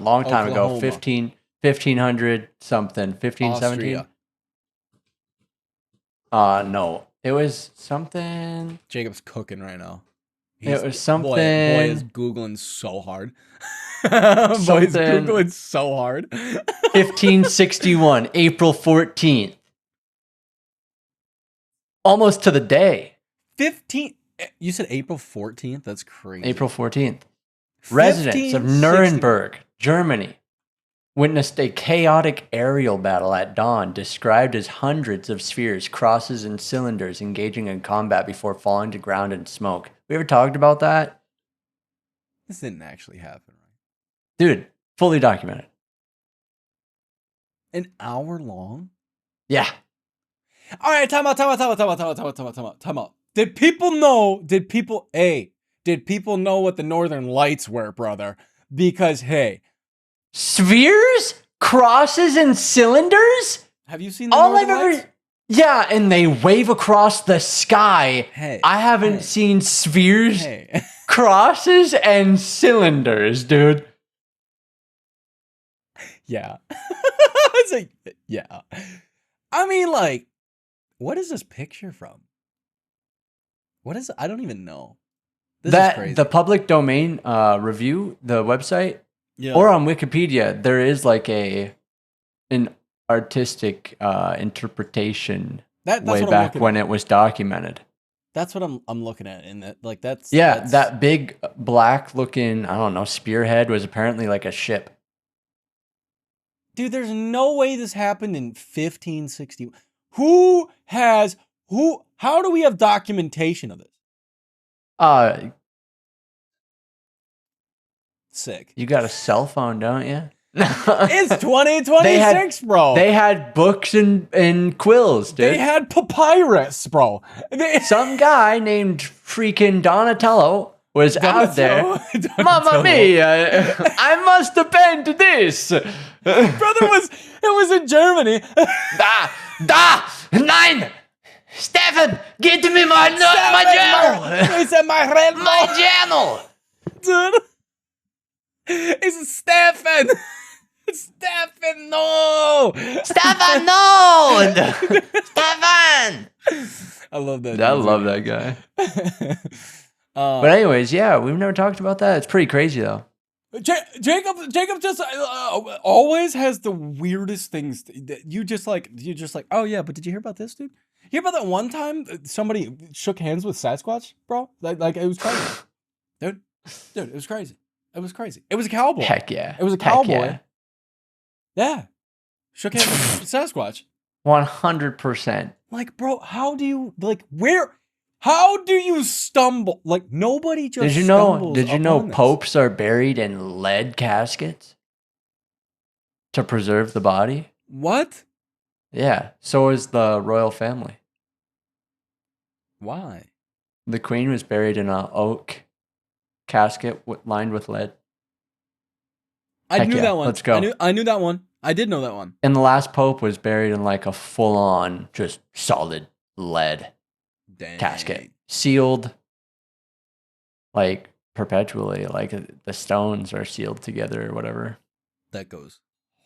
Long time ago, 1500 something, 1517. No, it was something. Jacob's cooking right now. It was something. Boy is Googling so hard. Boy's Googling so hard. 1561, April 14th. Almost to the day. You said April 14th? That's crazy. April 14th. Residents of Nuremberg, Germany, witnessed a chaotic aerial battle at dawn described as hundreds of spheres, crosses, and cylinders engaging in combat before falling to ground in smoke. We ever talked about that? This didn't actually happen, right? Dude, fully documented. An hour long? Yeah. All right, time out. Did people know what the Northern Lights were, brother? Because, hey. Spheres? Crosses and cylinders? Have you seen the Northern Lights? Yeah, and they wave across the sky. Hey. I haven't seen spheres, crosses, and cylinders, dude. Yeah. It's like, yeah. I mean, like, what is this picture from? I don't even know. This is crazy. The public domain review, the website, or on Wikipedia, there is like an artistic interpretation way back when it was documented. That's what I'm looking at, and that's that big black looking, I don't know, spearhead was apparently like a ship. Dude, there's no way this happened in 1560. How do we have documentation of this? Sick. You got a cell phone, don't you? It's 2026, bro. They had books and quills, dude. They had papyrus, bro. Some guy named freaking Donatello was out there. Mamma mia! I must append to this. Brother it was in Germany. Nein! Stefan, get me my journal! He said my journal! Dude. It's Stefan! Stefan, no! Stefan, no! Stefan! I love that. I love that guy. But anyways, yeah, we've never talked about that. It's pretty crazy, though. Jacob just always has the weirdest things that you just like. Oh yeah, but did you hear about this, dude? You hear about that one time somebody shook hands with Sasquatch, bro? Like it was crazy, dude. It was crazy. It was crazy. It was a cowboy. Heck yeah. It was a cowboy. Yeah. Shook hands with Sasquatch. 100%. Like, bro, how do you how do you stumble? Like, nobody just Did you know popes are buried in lead caskets to preserve the body? What? Yeah, so is the royal family. Why? The queen was buried in an oak casket lined with lead. I knew that one. Let's go. I knew that one. I did know that one. And the last pope was buried in like a full-on, just solid lead casket, sealed like perpetually, like the stones are sealed together or whatever. That goes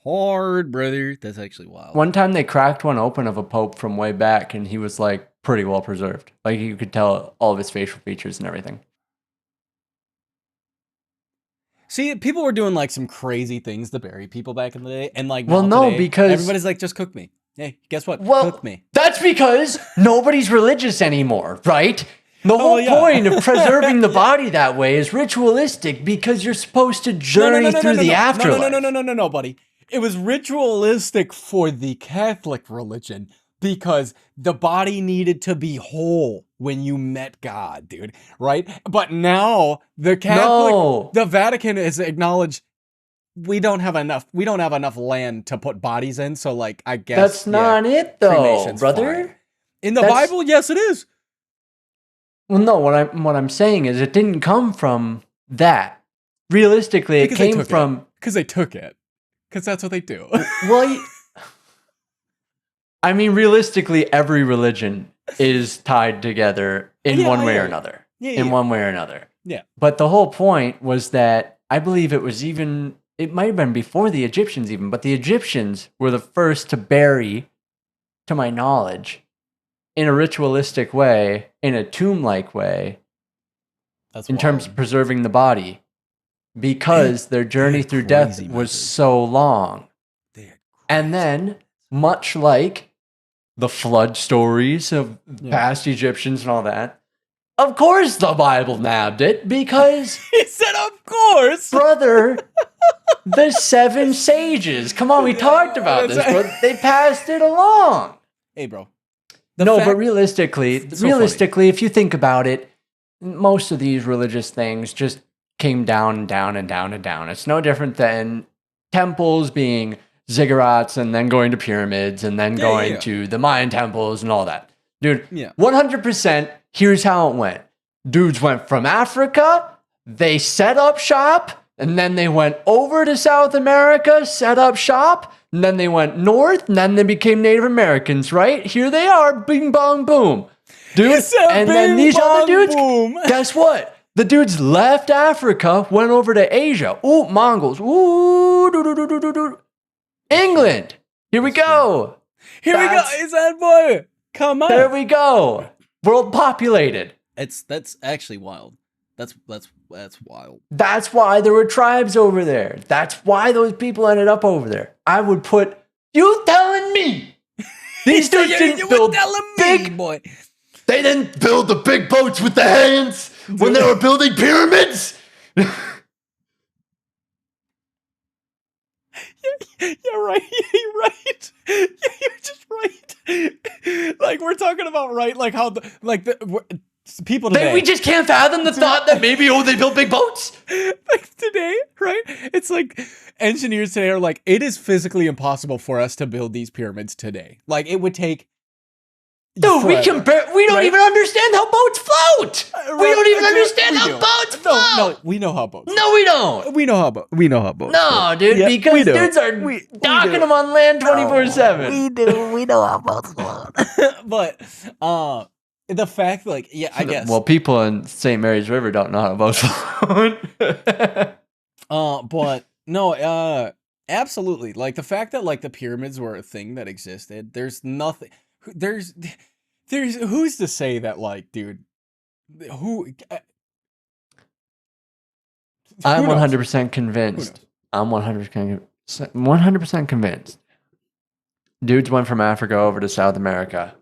hard, brother. That's actually wild. One time they cracked one open of a pope from way back, and he was like pretty well preserved. Like you could tell all of his facial features and everything. See, people were doing like some crazy things to bury people back in the day, and like because everybody's like, just cook me. Hey, guess what? Well, cook me. That's because nobody's religious anymore, right? The whole point of preserving the body that way is ritualistic because you're supposed to journey through the afterlife. No, buddy. It was ritualistic for the Catholic religion because the body needed to be whole when you met God, dude. Right? But now the the Vatican has acknowledged we don't have enough land to put bodies in, so like I guess that's not it though, brother. Fine. In the Bible, yes it is. Well, no, what I'm saying is it didn't come from that. Realistically, it came from because they took it. Because that's what they do. Well, I mean, realistically, every religion is tied together in one way or another. One way or another. Yeah. But the whole point was that I believe it might have been before the Egyptians even, but the Egyptians were the first to bury, to my knowledge, in a ritualistic way, in a tomb-like way, in terms of preserving the body. Because their journey through death was so long. And then, much like the flood stories of past Egyptians and all that, of course the Bible nabbed it because... He said, of course! Brother, the 7 sages. Come on, we talked about this, but they passed it along. Hey, bro. But realistically, if you think about it, most of these religious things just came down and down and down and down. It's no different than temples being ziggurats and then going to pyramids and then going to the Mayan temples and all that. Dude, 100%, here's how it went. Dudes went from Africa, they set up shop, and then they went over to South America, set up shop, and then they went north, and then they became Native Americans, right? Here they are, bing, bong, boom. Dude, and then these other dudes, guess what? The dudes left Africa, went over to Asia. Ooh, Mongols. Ooh, England. Here we go. Here we go. Is that boy? Come on. There we go. World populated. That's actually wild. That's wild. That's why there were tribes over there. That's why those people ended up over there. I would put you telling me these dudes didn't build big boy. They didn't build the big boats with the hands when they were building pyramids. You're right. You're right. You're just right. Like we're talking about like how the people today. We just can't fathom the thought that maybe they built big boats. Like today, right? It's like engineers today are like, it is physically impossible for us to build these pyramids today. Like it would take. Dude, we don't even understand how boats float. We don't even understand how boats float. No, we know how boats. No, we don't. We know how boats. No, dude, because dudes are docking them on land 24/7. We do. We know how boats float. But the fact, like, I guess. Well, people in St. Mary's River don't know how boats float. But no, absolutely. Like the fact that like the pyramids were a thing that existed. There's nothing. There's who's to say that like, dude, I'm Who knows? 100% convinced. I'm 100% convinced. Dudes went from Africa over to South America.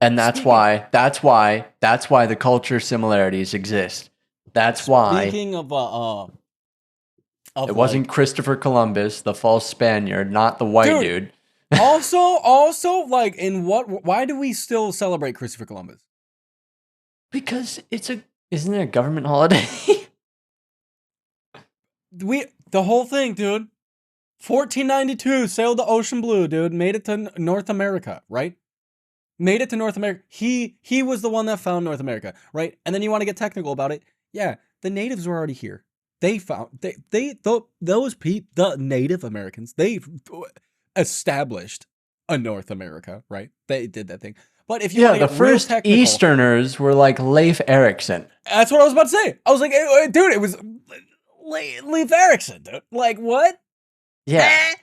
And that's why the culture similarities exist. That's why. Speaking of it wasn't Christopher Columbus, the false Spaniard, not the white dude. also, like, why do we still celebrate Christopher Columbus? Because isn't it a government holiday? The whole thing, dude. 1492, sailed the ocean blue, dude. Made it to North America, right? Made it to North America. He was the one that found North America, right? And then you want to get technical about it. Yeah, the natives were already here. They found the Native Americans, they established a North America, right? They did that thing. But if you want to get the first Easterners were like Leif Erikson. That's what I was about to say. I was like, dude, it was Leif Erikson, dude. Like, what? Yeah.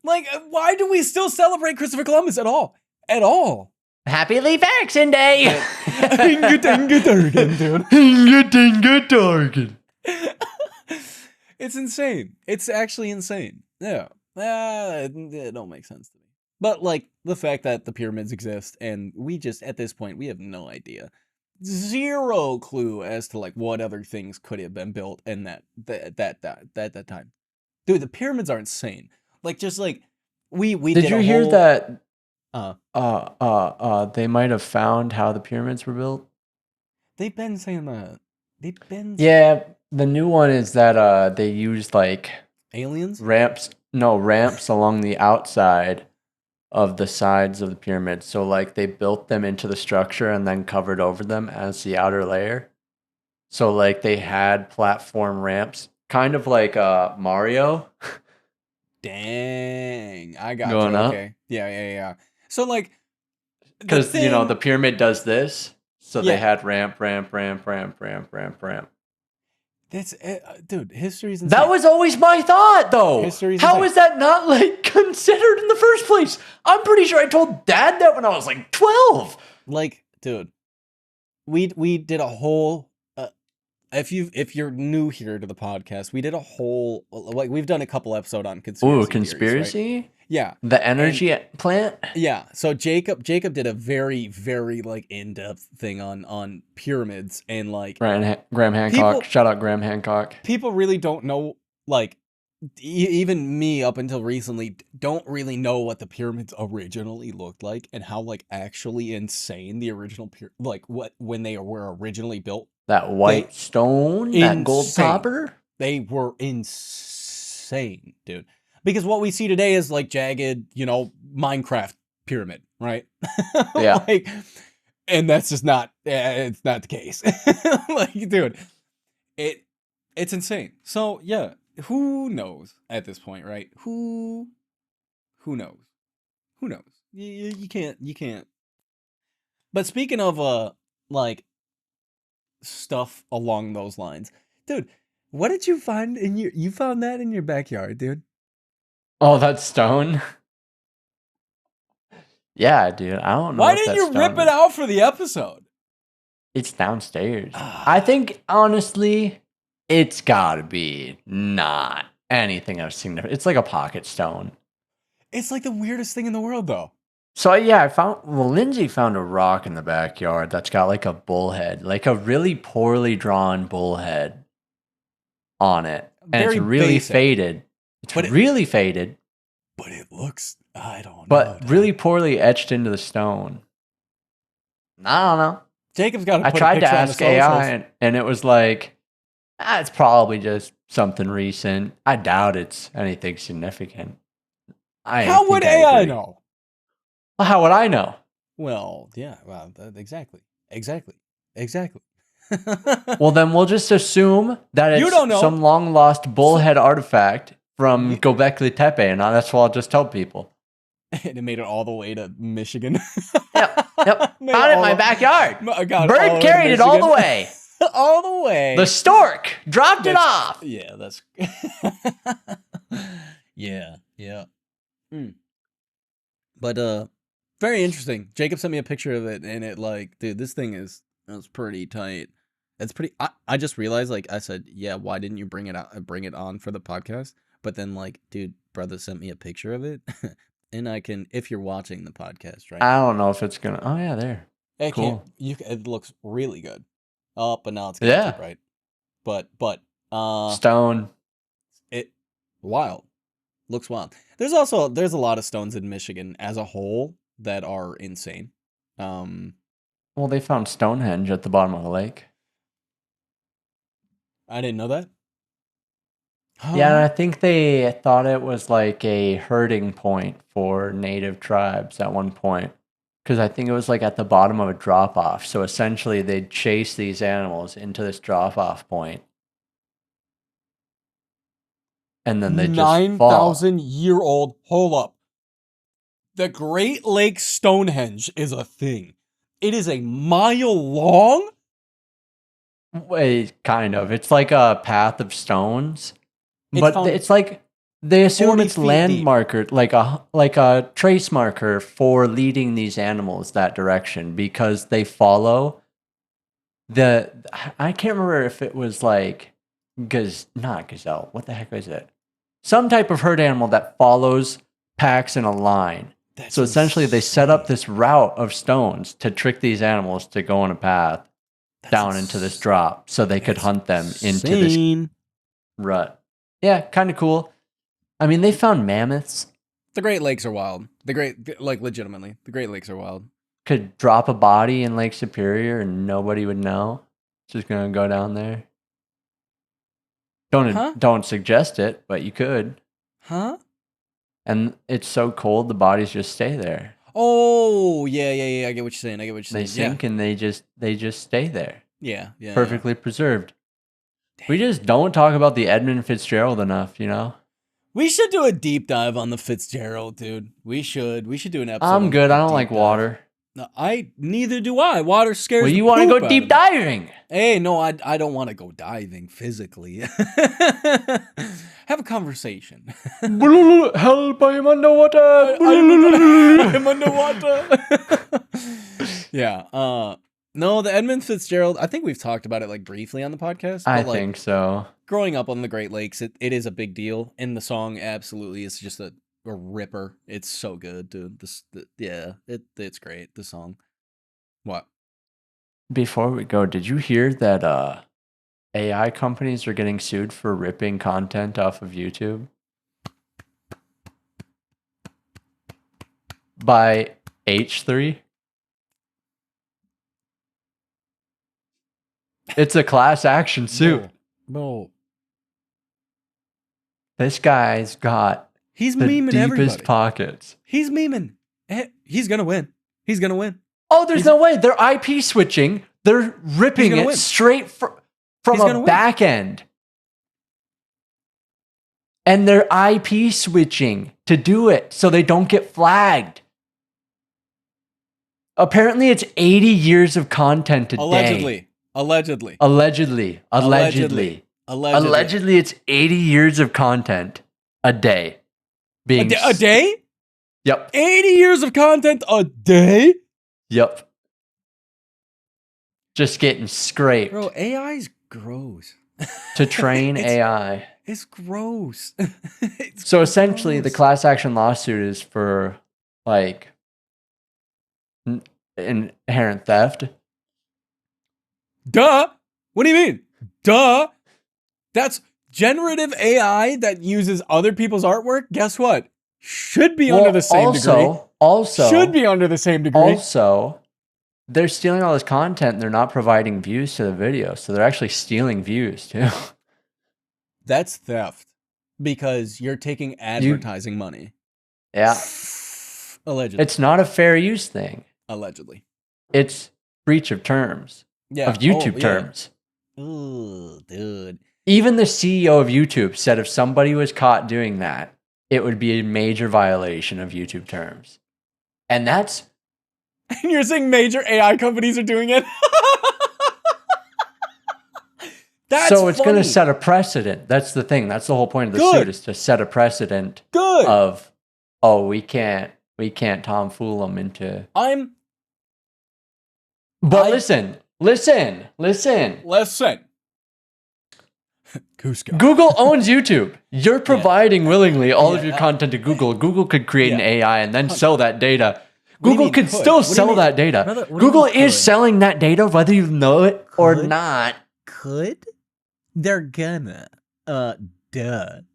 Like, why do we still celebrate Christopher Columbus at all? At all? Happy Leif Erikson Day! It's insane. It's actually insane. Yeah. It don't make sense to me. But, like, the fact that the pyramids exist, and we just, at this point, we have no idea. Zero clue as to, like, what other things could have been built in that time. Dude, the pyramids are insane. Like, just, like, we did you hear that they might have found how the pyramids were built? They've been saying that. Yeah, the new one is that they used like aliens? Ramps along the outside of the sides of the pyramid. So like they built them into the structure and then covered over them as the outer layer. So like they had platform ramps, kind of like Mario. Dang, I got going you. Up. Okay, yeah. So like, because the pyramid does this, so Yeah. they had ramp. That's dude. History's insane. That was always my thought, though. How is that not like considered in the first place? I'm pretty sure I told Dad that when I was like 12. Like, dude, we did a whole. If you're new here to the podcast, we did a whole, like, we've done a couple episodes on conspiracy. Theories, right? Yeah. The energy plant? Yeah. So Jacob did a very, very, like, in-depth thing on pyramids and, like, Graham Hancock. Shout out Graham Hancock. People really don't know, like, even me up until recently don't really know what the pyramids originally looked like and how, like, actually insane the original when they were originally built. That white stone, that gold topper. They were insane, dude. Because what we see today is like jagged, Minecraft pyramid, right? Yeah. Like, and that's just not. It's not the case. Like, dude, it's insane. So yeah, who knows at this point, right? Who knows? Who knows? You can't. But speaking of like, stuff along those lines, dude, what did you find you found that in your backyard, dude? Oh, that stone. Yeah, dude, I don't know. Why didn't you rip it out for the episode? It's downstairs. I think honestly it's gotta be not anything of significance. It's like a pocket stone. It's like the weirdest thing in the world, though. So yeah, Lindsay found a rock in the backyard that's got like a bullhead, like a really poorly drawn bullhead on it. And it's really faded. It's really faded. But it looks, I don't know. But really poorly etched into the stone. I don't know. Jacob's got to put I tried to ask AI and it was like, it's probably just something recent. I doubt it's anything significant. How would AI know? Well, how would I know? Well, yeah, well, exactly. Well, then we'll just assume that it's some long lost bullhead artifact from Göbekli Tepe, and that's what I'll just tell people. And it made it all the way to Michigan. Yep. Found it in my backyard. Bird carried it all the way. All the way. The stork dropped it off. Yeah, that's... Yeah. But, very interesting. Jacob sent me a picture of it, and it, like, dude, this thing is pretty tight. It's pretty. I just realized, like I said, yeah. Why didn't you bring it on for the podcast? But then, like, dude, brother sent me a picture of it, and I can, if you're watching the podcast, right? I don't know if it's gonna. Oh yeah, there. It Cool. it looks really good. Oh, but now it's getting too bright. But stone. It wild. Looks wild. There's a lot of stones in Michigan as a whole that are insane. Well, they found Stonehenge at the bottom of the lake. I didn't know that. Yeah, and I think they thought it was like a herding point for native tribes at one point. Because I think it was like at the bottom of a drop off. So essentially, they'd chase these animals into this drop off point. And then they just 9,000-year-old. Hold up. The Great Lakes Stonehenge is a thing. It is a mile long? Wait, kind of. It's like a path of stones. But it's like they assume it's land marker, like a trace marker for leading these animals that direction because they follow I can't remember if it was like not gazelle. What the heck is it? Some type of herd animal that follows packs in a line. So essentially, they set up this route of stones to trick these animals to go on a path down into this drop, so they could hunt them into this rut. Yeah, kind of cool. I mean, they found mammoths. The Great Lakes are wild. Legitimately, the Great Lakes are wild. Could drop a body in Lake Superior and nobody would know. Just gonna go down there. Don't suggest it, but you could. Huh? And it's so cold, the bodies just stay there. Oh, yeah. I get what you're saying. They sink and they just stay there. Yeah. Perfectly preserved. Damn. We just don't talk about the Edmund Fitzgerald enough, you know? We should do a deep dive on the Fitzgerald, dude. We should do an episode. I'm good. I don't like water. No, neither do I. Water scares me. Well, you want to go deep diving? Hey, no, I don't want to go diving physically. Have a conversation. Help, I'm underwater. I'm underwater. Yeah. No, the Edmund Fitzgerald, I think we've talked about it like briefly on the podcast. I think so. Growing up on the Great Lakes, it is a big deal. And the song absolutely is just a ripper. It's so good, dude. It's great, the song. What? Before we go, did you hear that AI companies are getting sued for ripping content off of YouTube? By H3? It's a class action suit. No. This guy's got the deepest everybody. Pockets. He's memeing. He's gonna win. Oh, there's no way. They're IP switching. They're ripping it straight from a back end. And they're IP switching to do it so they don't get flagged. Apparently, it's 80 years of content a day. Allegedly, it's 80 years of content a day. A day? Yep. 80 years of content a day? Yep. Just getting scraped. Bro, AI's gross. To train AI. It's gross. So essentially, the class action lawsuit is for like inherent theft. Duh. What do you mean? Duh. That's generative AI that uses other people's artwork. Guess what? Should be under the same degree. Should be under the same degree. Also, they're stealing all this content and they're not providing views to the video. So they're actually stealing views too. That's theft because you're taking advertising money. Yeah. Allegedly. It's not a fair use thing. Allegedly. It's breach of terms. Yeah. Of YouTube terms. Ooh, dude. Even the CEO of YouTube said if somebody was caught doing that, it would be a major violation of YouTube terms. And that's... And you're saying major AI companies are doing it? So it's going to set a precedent. That's the thing. That's the whole point of the suit, is to set a precedent of, we can't tomfool them into... But listen, Listen. Cusco. Google owns YouTube. You're providing willingly all of your content to Google. Google could create an AI and then sell that data. Google could still sell that data. Brother, Google is selling that data whether you know it or not. Could? They're gonna. Duh.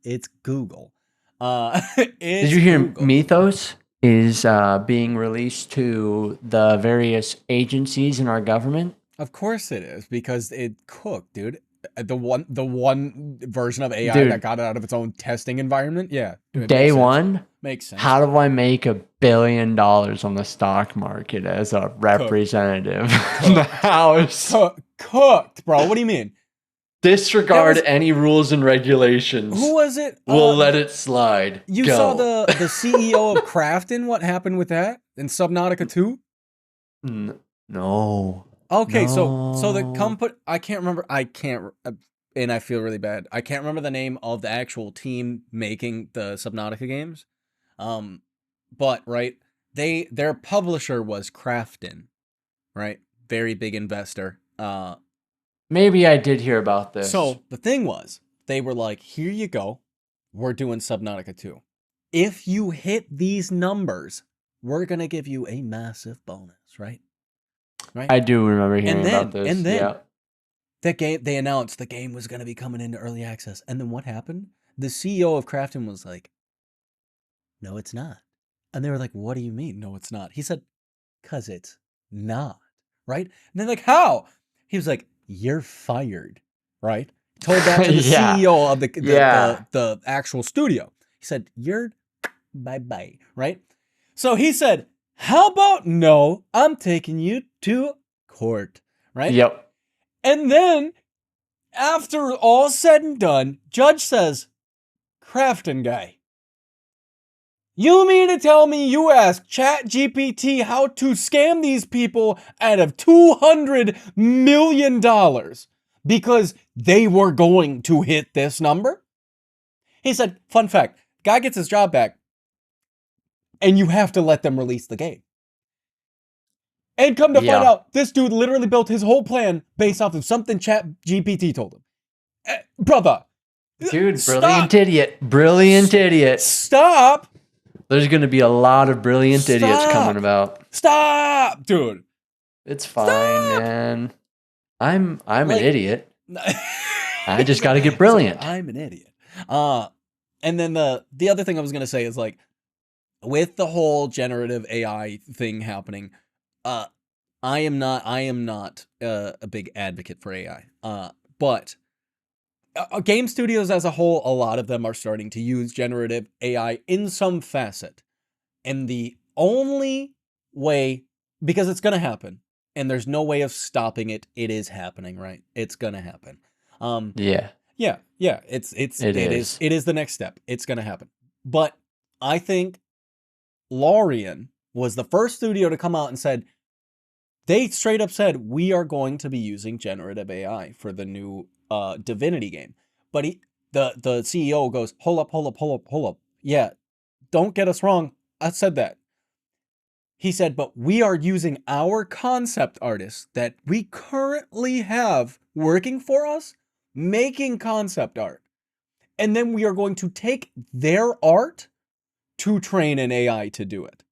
It's Google. Did you hear Google. Mythos is being released to the various agencies in our government? Of course it is, because it cooked, dude. The one version of AI that got it out of its own testing environment. Yeah. Day one makes sense. How do I make $1 billion on the stock market as a representative in the House? Cooked, bro. What do you mean? Disregard any rules and regulations. Who was it? We'll let it slide. You saw the CEO of Crafton? What happened with that in Subnautica 2? No. Okay, no. So the company, I can't remember, and I feel really bad. I can't remember the name of the actual team making the Subnautica games. But right, their publisher was Crafton, right? Very big investor. Maybe I did hear about this. So the thing was, they were like, here you go. We're doing Subnautica 2. If you hit these numbers, we're going to give you a massive bonus, right? Right? I do remember hearing about this. And then that game, they announced the game was going to be coming into early access. And then what happened? The CEO of Crafton was like, no, it's not. And they were like, what do you mean? No, it's not. He said, because it's not. Right? And they're like, how? He was like, you're fired. Right? Told that to the CEO of the actual studio. He said, you're bye-bye. Right? So he said, how about no, I'm taking you to court, right? Yep. And then, after all said and done, judge says, Crafton guy, you mean to tell me you asked ChatGPT how to scam these people out of $200 million because they were going to hit this number? He said, fun fact, guy gets his job back, and you have to let them release the game. And come to find out, this dude literally built his whole plan based off of something ChatGPT told him. Brother. Dude, brilliant idiot. Brilliant idiot. Stop. There's going to be a lot of brilliant idiots coming about. Stop, dude. It's fine, man. I'm an idiot. I just got to get brilliant. I'm an idiot. And then the other thing I was going to say is, like, with the whole generative AI thing happening, I am not a big advocate for AI. But game studios as a whole, a lot of them are starting to use generative AI in some facet. And the only way, because it's going to happen, and there's no way of stopping it, it is happening, right? It's going to happen. Yeah. It is the next step. It's going to happen. But I think Larian was the first studio to come out and said, they straight up said, we are going to be using generative AI for the new Divinity game. But the CEO goes, hold up. Yeah, don't get us wrong. I said that. He said, but we are using our concept artists that we currently have working for us, making concept art. And then we are going to take their art to train an AI to do it.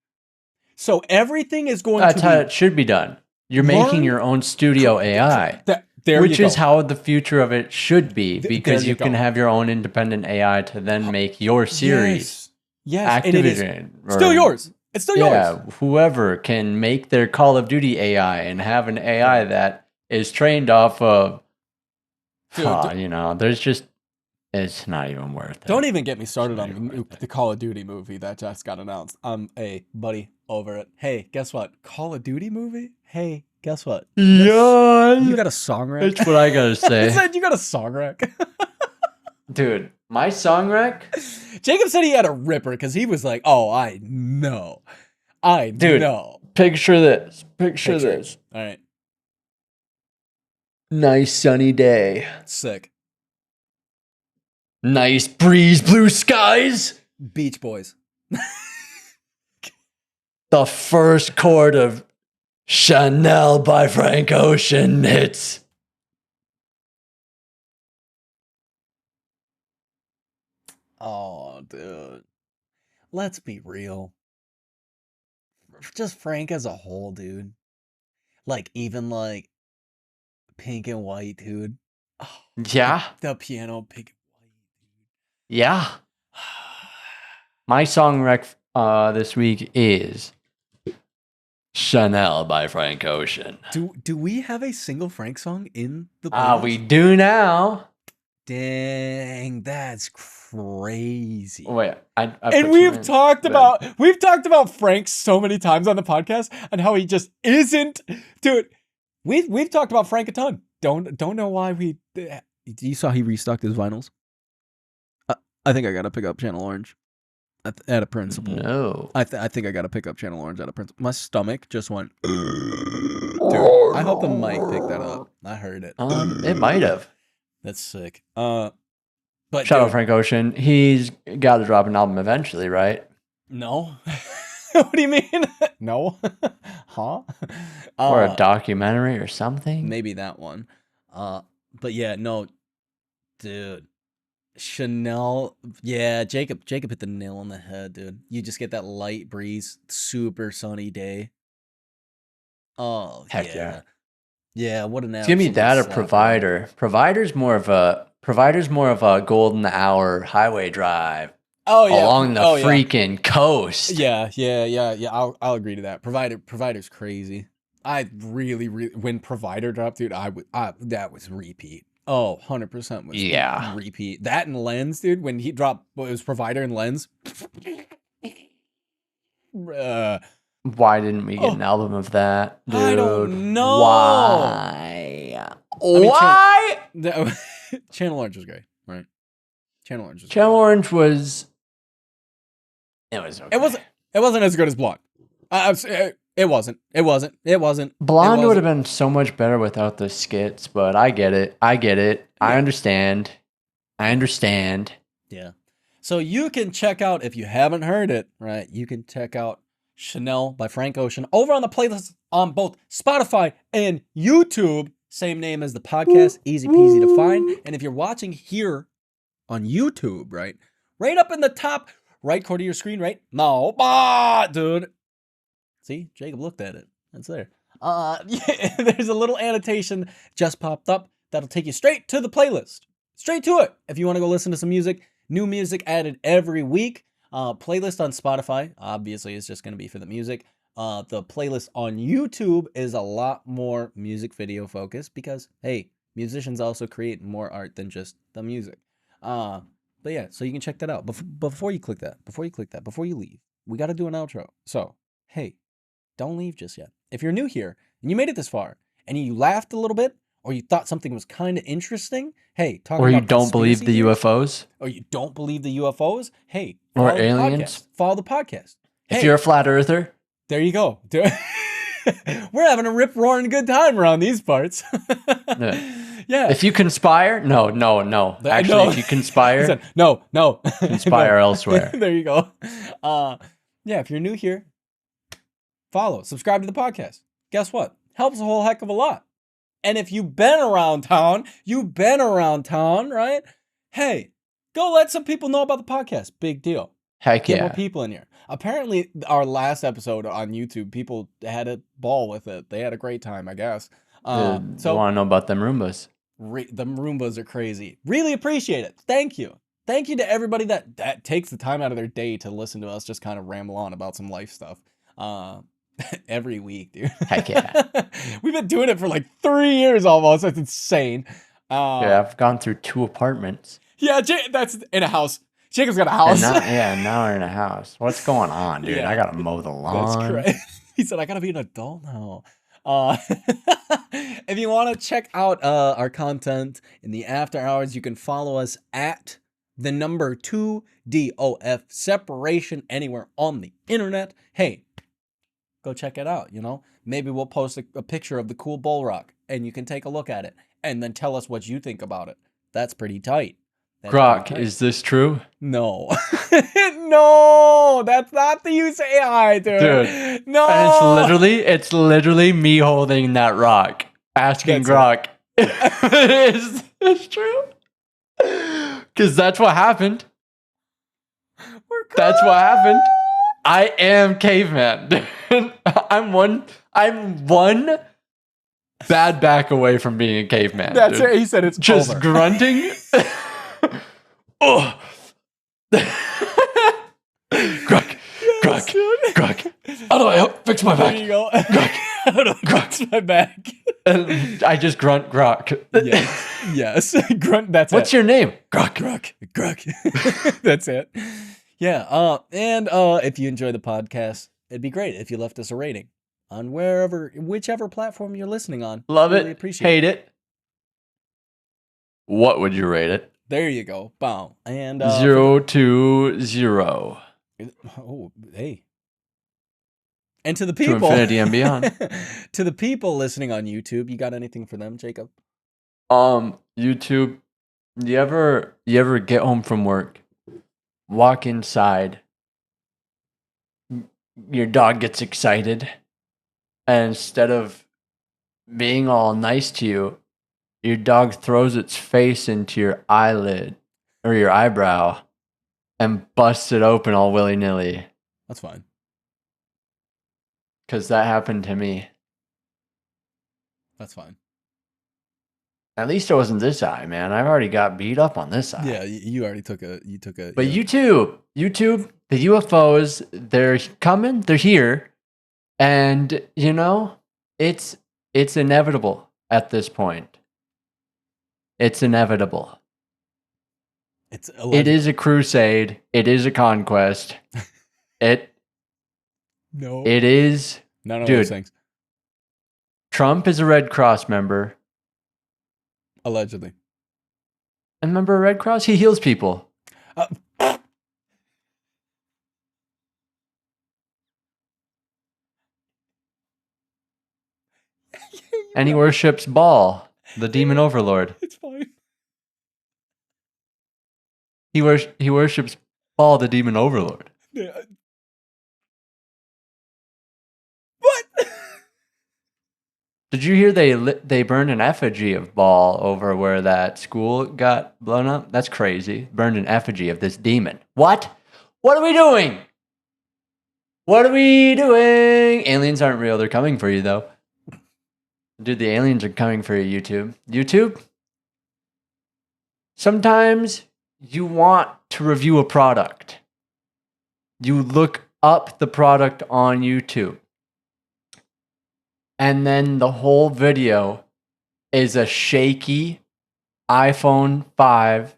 So everything is going That's how it should be done. You're making your own studio AI, which is how the future of it should be, because you can have your own independent AI to then make your series. Yes. Activision. Still yours. It's still yours. Yeah, whoever can make their Call of Duty AI and have an AI that is trained off of, there's just, it's not even worth it. Don't even get me started on the Call of Duty movie that just got announced. I'm a buddy over it. Hey, guess what? Call of Duty movie? Hey, guess what? Yeah. You got a song rack? That's what I gotta say. He said you got a song rack. Dude, my song rack? Jacob said he had a ripper because he was like, oh, I know. I know. Picture this. Picture this. All right. Nice sunny day. Sick. Nice breeze, blue skies. Beach Boys. The first chord of Chanel by Frank Ocean hits. Oh, dude. Let's be real. Just Frank as a whole, dude. Like, even like Pink and White, dude. Oh, Yeah. The piano, Pink and White, dude. Yeah. My song rec this week is Chanel by Frank Ocean. Do we have a single Frank song in the playlist? We do now. Dang, that's crazy. Wait, and we've talked about Frank so many times on the podcast and how he just isn't, dude. We've talked about Frank a ton. Don't know why we. You saw he restocked his vinyls. I think I gotta pick up Channel Orange at a principle. No, I think I gotta pick up Channel Orange at a principle. My stomach just went. Dude, I hope the mic picked that up. I heard it. It might have. That's sick. But shout out Frank Ocean. He's got to drop an album eventually, right? No. What do you mean? No. Huh? Or a documentary or something? Maybe that one. But yeah, no. Dude. Chanel. Yeah, Jacob hit the nail on the head, dude. You just get that light breeze, super sunny day. Oh, heck yeah. Yeah, what an give me that or Provider. Provider's more of a golden hour highway drive. Oh yeah, along the freaking coast. Yeah. I'll agree to that. Provider's crazy. I really when Provider dropped, dude, that was repeat. Oh, 100% was repeat. That and Lens, dude. When he dropped, it was Provider and Lens. Why didn't we get an album of that, dude? I don't know. Why? Channel Orange was great, right? Channel Orange was. It was okay. It wasn't as good as Blonde. It wasn't. Blonde would have been so much better without the skits, but I get it. Yeah. I understand. Yeah. So you can check out, if you haven't heard it, right? You can check out Chanel by Frank Ocean over on the playlist on both Spotify and YouTube. Same name as the podcast, easy peasy to find. And if you're watching here on YouTube, right up in the top right corner of your screen, right? No, dude. See, Jacob looked at it. That's there. There's a little annotation just popped up that'll take you straight to the playlist. Straight to it. If you want to go listen to some music, new music added every week. Playlist on Spotify, obviously, is just going to be for the music. The playlist on YouTube is a lot more music video focused because, hey, musicians also create more art than just the music. But yeah, so you can check that out. Before you leave, we got to do an outro. So, hey, don't leave just yet. If you're new here and you made it this far and you laughed a little bit or you thought something was kind of interesting, hey, or you don't believe the UFOs, or you don't believe the UFOs, hey, or aliens, follow the podcast. If you're a flat earther, there you go. We're having a rip-roaring good time around these parts. Yeah. If you conspire, no. Actually, if you conspire, no. Conspire elsewhere. There you go. Yeah, if you're new here, follow, subscribe to the podcast. Guess what? Helps a whole heck of a lot. And if you've been around town, right? Hey, go let some people know about the podcast. Big deal. Heck yeah. Get more people in here. Apparently, our last episode on YouTube, people had a ball with it. They had a great time, I guess. So you want to know about them Roombas? Them Roombas are crazy. Really appreciate it. Thank you. Thank you to everybody that takes the time out of their day to listen to us just kind of ramble on about some life stuff. Every week, dude. Heck yeah. We've been doing it for like 3 years almost. That's insane. Yeah, I've gone through 2 apartments. Yeah, that's in a house. Jacob's got a house. Now we're in a house. What's going on, dude? Yeah. I gotta mow the lawn. That's crazy. He said, I gotta be an adult now. If you want to check out our content in the after hours, you can follow us at the number 2DOF separation anywhere on the internet. Hey, go check it out. Maybe we'll post a picture of the cool bull rock and you can take a look at it and then tell us what you think about it. That's pretty tight. Grok, is this true? No. No, that's not the use of AI, dude. No. And it's literally me holding that rock, asking Grok, is this true? Because that's what happened. That's what happened. I am caveman. I'm one bad back away from being a caveman. That's it. He said it's just over. Grunting. Oh. Grok. How do I fix my back? There you go. Grok. How do I fix my back? And I just grunt Grok. Yes. Grunt. That's What's your name? Grok. That's it. Yeah. And if you enjoy the podcast, it'd be great if you left us a rating on whichever platform you're listening on. Love really it. Appreciate Hate it. What would you rate it? There you go. Boom. And 0 to 0. Oh, hey. And to the people, to infinity and beyond. To the people listening on YouTube, you got anything for them, Jacob? YouTube. You ever get home from work, walk inside, your dog gets excited, and instead of being all nice to you, your dog throws its face into your eyelid or your eyebrow and busts it open all willy-nilly. That's fine. Because that happened to me. That's fine. At least it wasn't this eye, man. I've already got beat up on this eye. Yeah, you already took a. But yeah. YouTube, the UFOs, they're coming. They're here, and it's inevitable at this point. It's inevitable. It is a crusade. It is a conquest. No. It is. None of those things. Trump is a Red Cross member. Allegedly. And member of Red Cross? He heals people. And he worships Baal, the demon overlord. It's fine. He worships Baal, the demon overlord. Yeah. What? Did you hear they burned an effigy of Baal over where that school got blown up? That's crazy. Burned an effigy of this demon. What? What are we doing? What are we doing? Aliens aren't real. They're coming for you, though. Dude, the aliens are coming for you, YouTube. YouTube? Sometimes you want to review a product. You look up the product on YouTube. And then the whole video is a shaky iPhone 5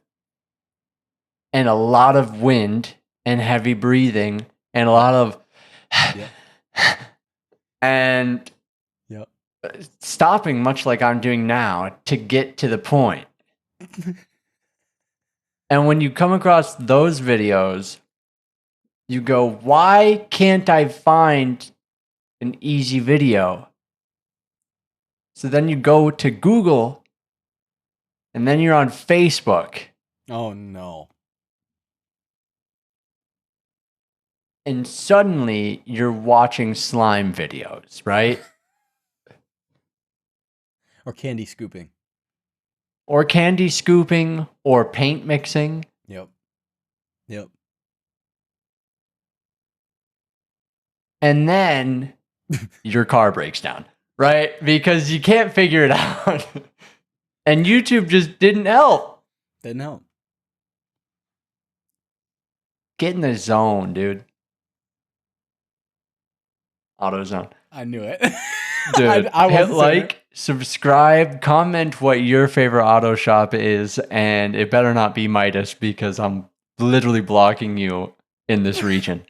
and a lot of wind and heavy breathing and a lot of and stopping much like I'm doing now to get to the point. And when you come across those videos, you go, why can't I find an easy video? So then you go to Google, and then you're on Facebook. Oh, no. And suddenly, you're watching slime videos, right? Or candy scooping. Or candy scooping, or paint mixing. Yep. And then your car breaks down. Right? Because you can't figure it out. And YouTube just didn't help. Didn't help. Get in the zone, dude. AutoZone. I knew it. Dude, hit like, subscribe, comment what your favorite auto shop is, and it better not be Midas because I'm literally blocking you in this region.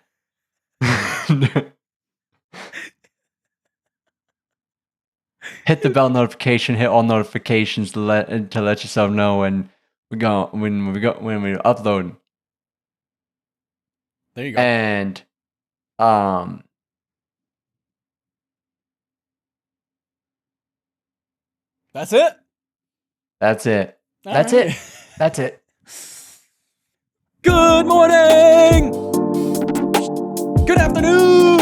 Hit the bell notification, hit all notifications to let yourself know when we upload. There you go. And that's it. That's it. All That's right. it. That's it. Good morning. Good afternoon.